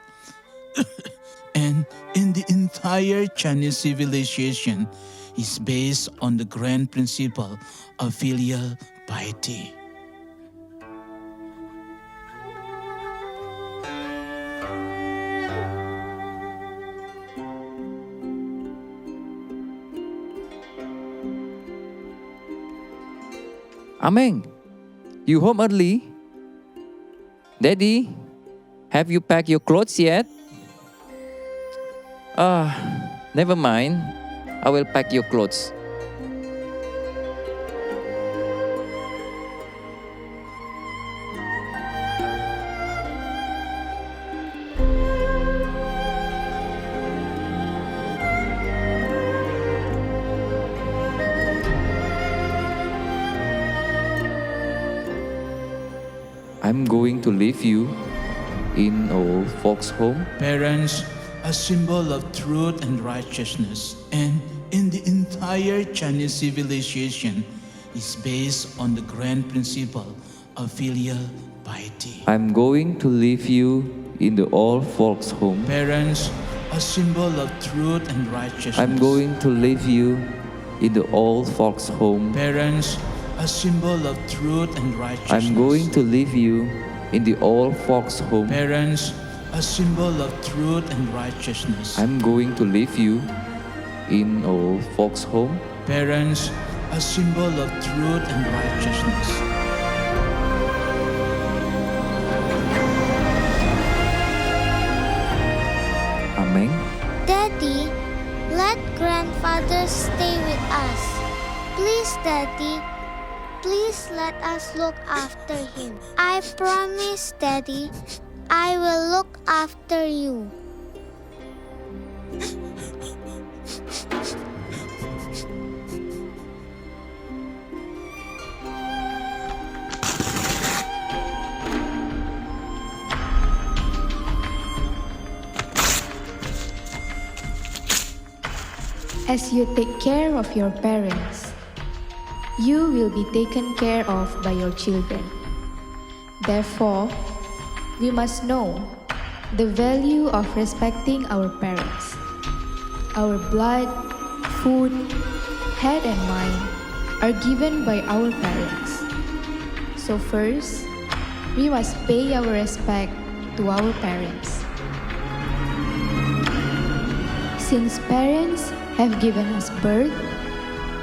And in the entire Chinese civilization is based on the grand principle of filial piety. Ameng, you home early? Daddy, have you packed your clothes yet? Never mind. I will pack your clothes. I'm going to leave you in old folks' home. Parents, a symbol of truth and righteousness, and in the entire Chinese civilization is based on the grand principle of filial piety. I'm going to leave you in the old folks' home. Parents, a symbol of truth and righteousness. I'm going to leave you in the old folks' home. Parents, a symbol of truth and righteousness. I'm going to leave you in the old folks' home. Parents, a symbol of truth and righteousness. I'm going to leave you in old folks' home. Parents, a symbol of truth and righteousness. Amen. Daddy, let grandfather stay with us. Please, Daddy. Please let us look after him. I promise, Daddy, I will look after you. As you take care of your parents, you will be taken care of by your children. Therefore, we must know the value of respecting our parents. Our blood, food, head and mind are given by our parents. So first, we must pay our respect to our parents. Since parents have given us birth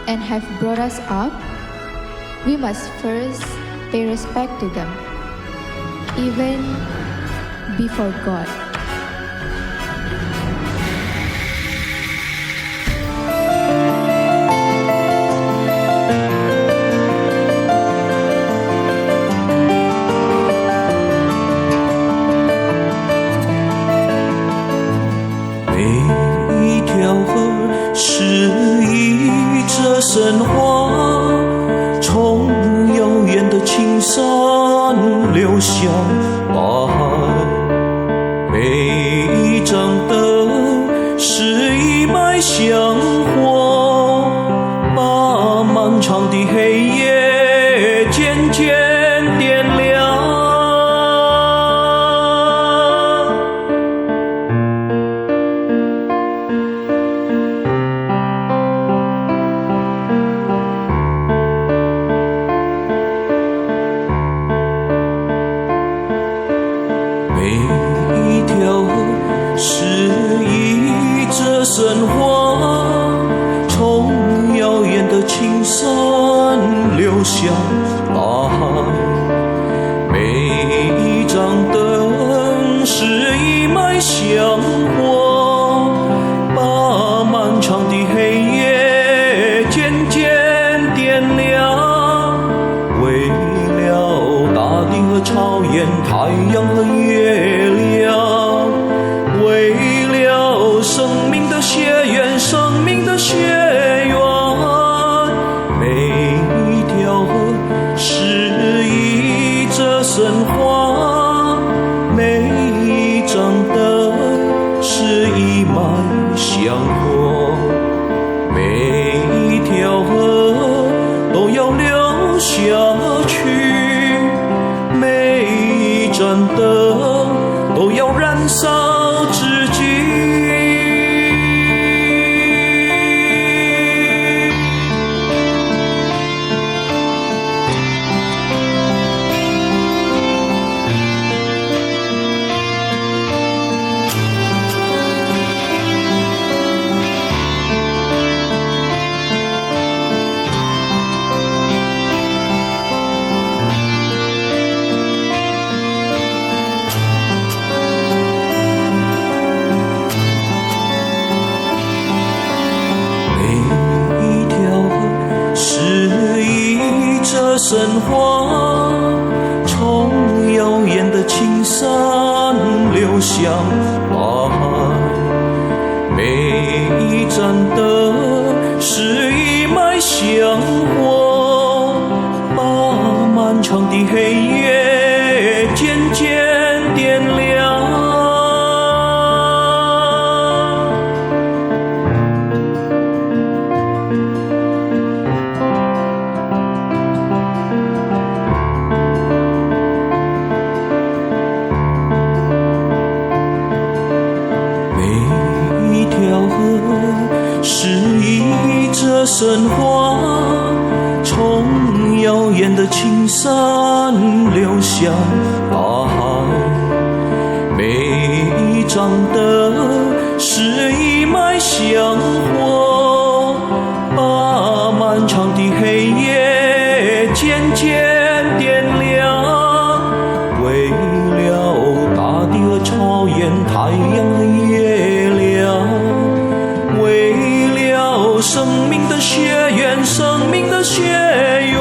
and have brought us up, we must first pay respect to them, even before God. 神话，从遥远的青山流向大海。每一盏灯是一脉香火，把漫长的黑夜渐渐点亮。每一条河是一则神话，从遥远的青山流向大海。每一盏灯是一脉香火，把漫长的黑夜渐渐点亮。为了大地和草原，太阳和月亮，为了生命的血缘，生命的血缘。每一条河是一则神话，每一盏灯是一脉香火。每一条河都要流下去，每一盏灯都要燃烧至极。神话从遥远的青山流向大海，每一盏灯是一脉香火，把漫长的黑夜渐渐点亮。是一则神话，从遥远的青山流向大海。每一盏灯是一脉香火，把漫长的黑夜渐渐点亮。为了大地和草原，太阳和月亮，为了生命的血缘，生命的血缘。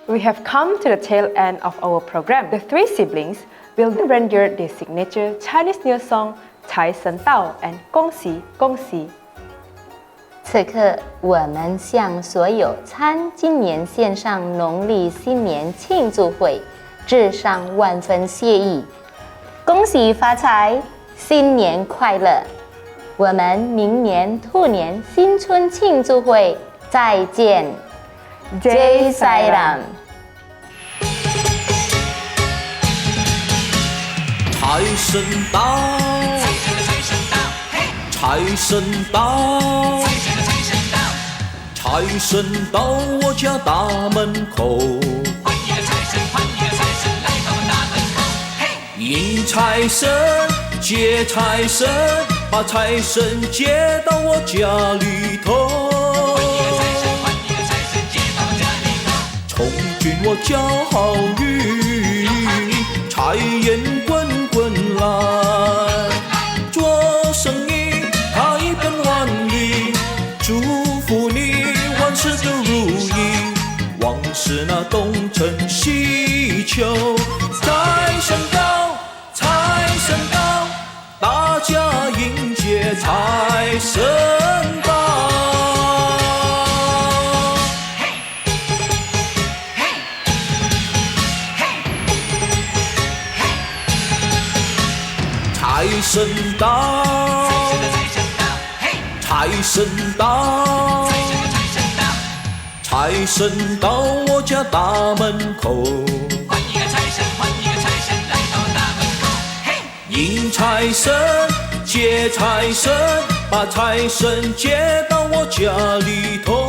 We have come to the tail end of our program. The three siblings will render their signature Chinese New Year song 财神到 and 恭喜恭喜。此刻，我们向所有参今年线上农历新年庆祝会致上万分谢意，恭喜发财，新年快乐！我们明年兔年新春庆祝会再见，Jai Sai Ram。财神到，财神到，财神到我家大门口，迎财神接财神，把财神接到我家里头，从军我交好运，财源滚滚来，做生意开奔万里，祝福你万事都如意，往事是那东成西就。财神到，财神到，大家迎接财神到。财神到，财神到，财神到我家大门口。换一个财神，换一个财神来到大门口。嘿，迎财神，接财神，把财神接到我家里头。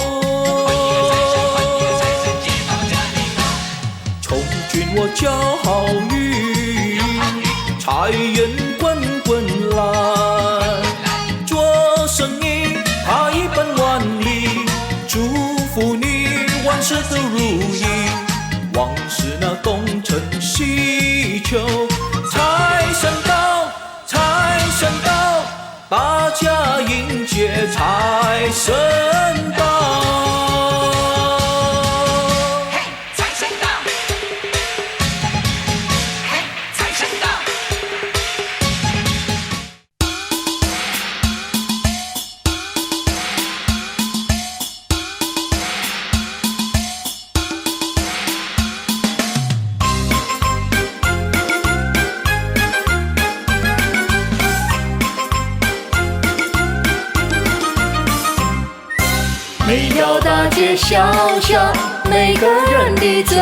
换一个财神，换一个财神接到家里头。从军我叫好运，财源滚滚来。做生意他一本万利，祝福你万事都如意。往事那东成西就。财神到，财神到，大家迎接财神到。嘿，财神到，嘿，财神到。每条大街小巷，每个人的嘴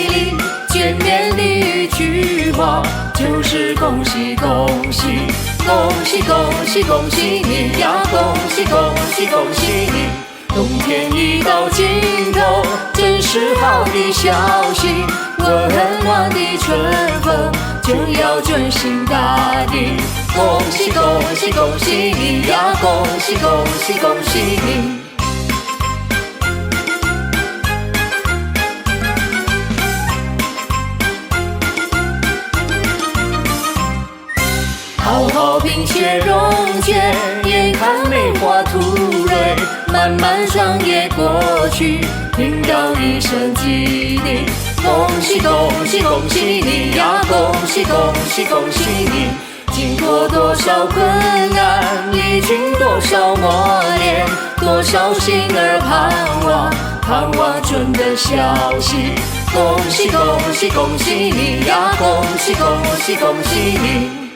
里，见面的一句话就是恭喜恭喜，恭喜恭喜恭喜你呀，恭喜恭喜恭喜你。冬天已到尽头，真是好的消息，温暖的春风就要卷醒大地。恭喜恭喜恭喜你呀，恭喜恭喜恭喜你。好好冰雪融解，眼看梅花吐蕊，漫漫霜叶过去，听到一声激励，恭喜恭喜恭喜你呀，恭喜恭喜恭喜你。经过多少困难，历经多少磨练，多少心儿盼望，盼望准的消息。恭喜恭喜恭喜你呀，恭喜恭喜恭喜你。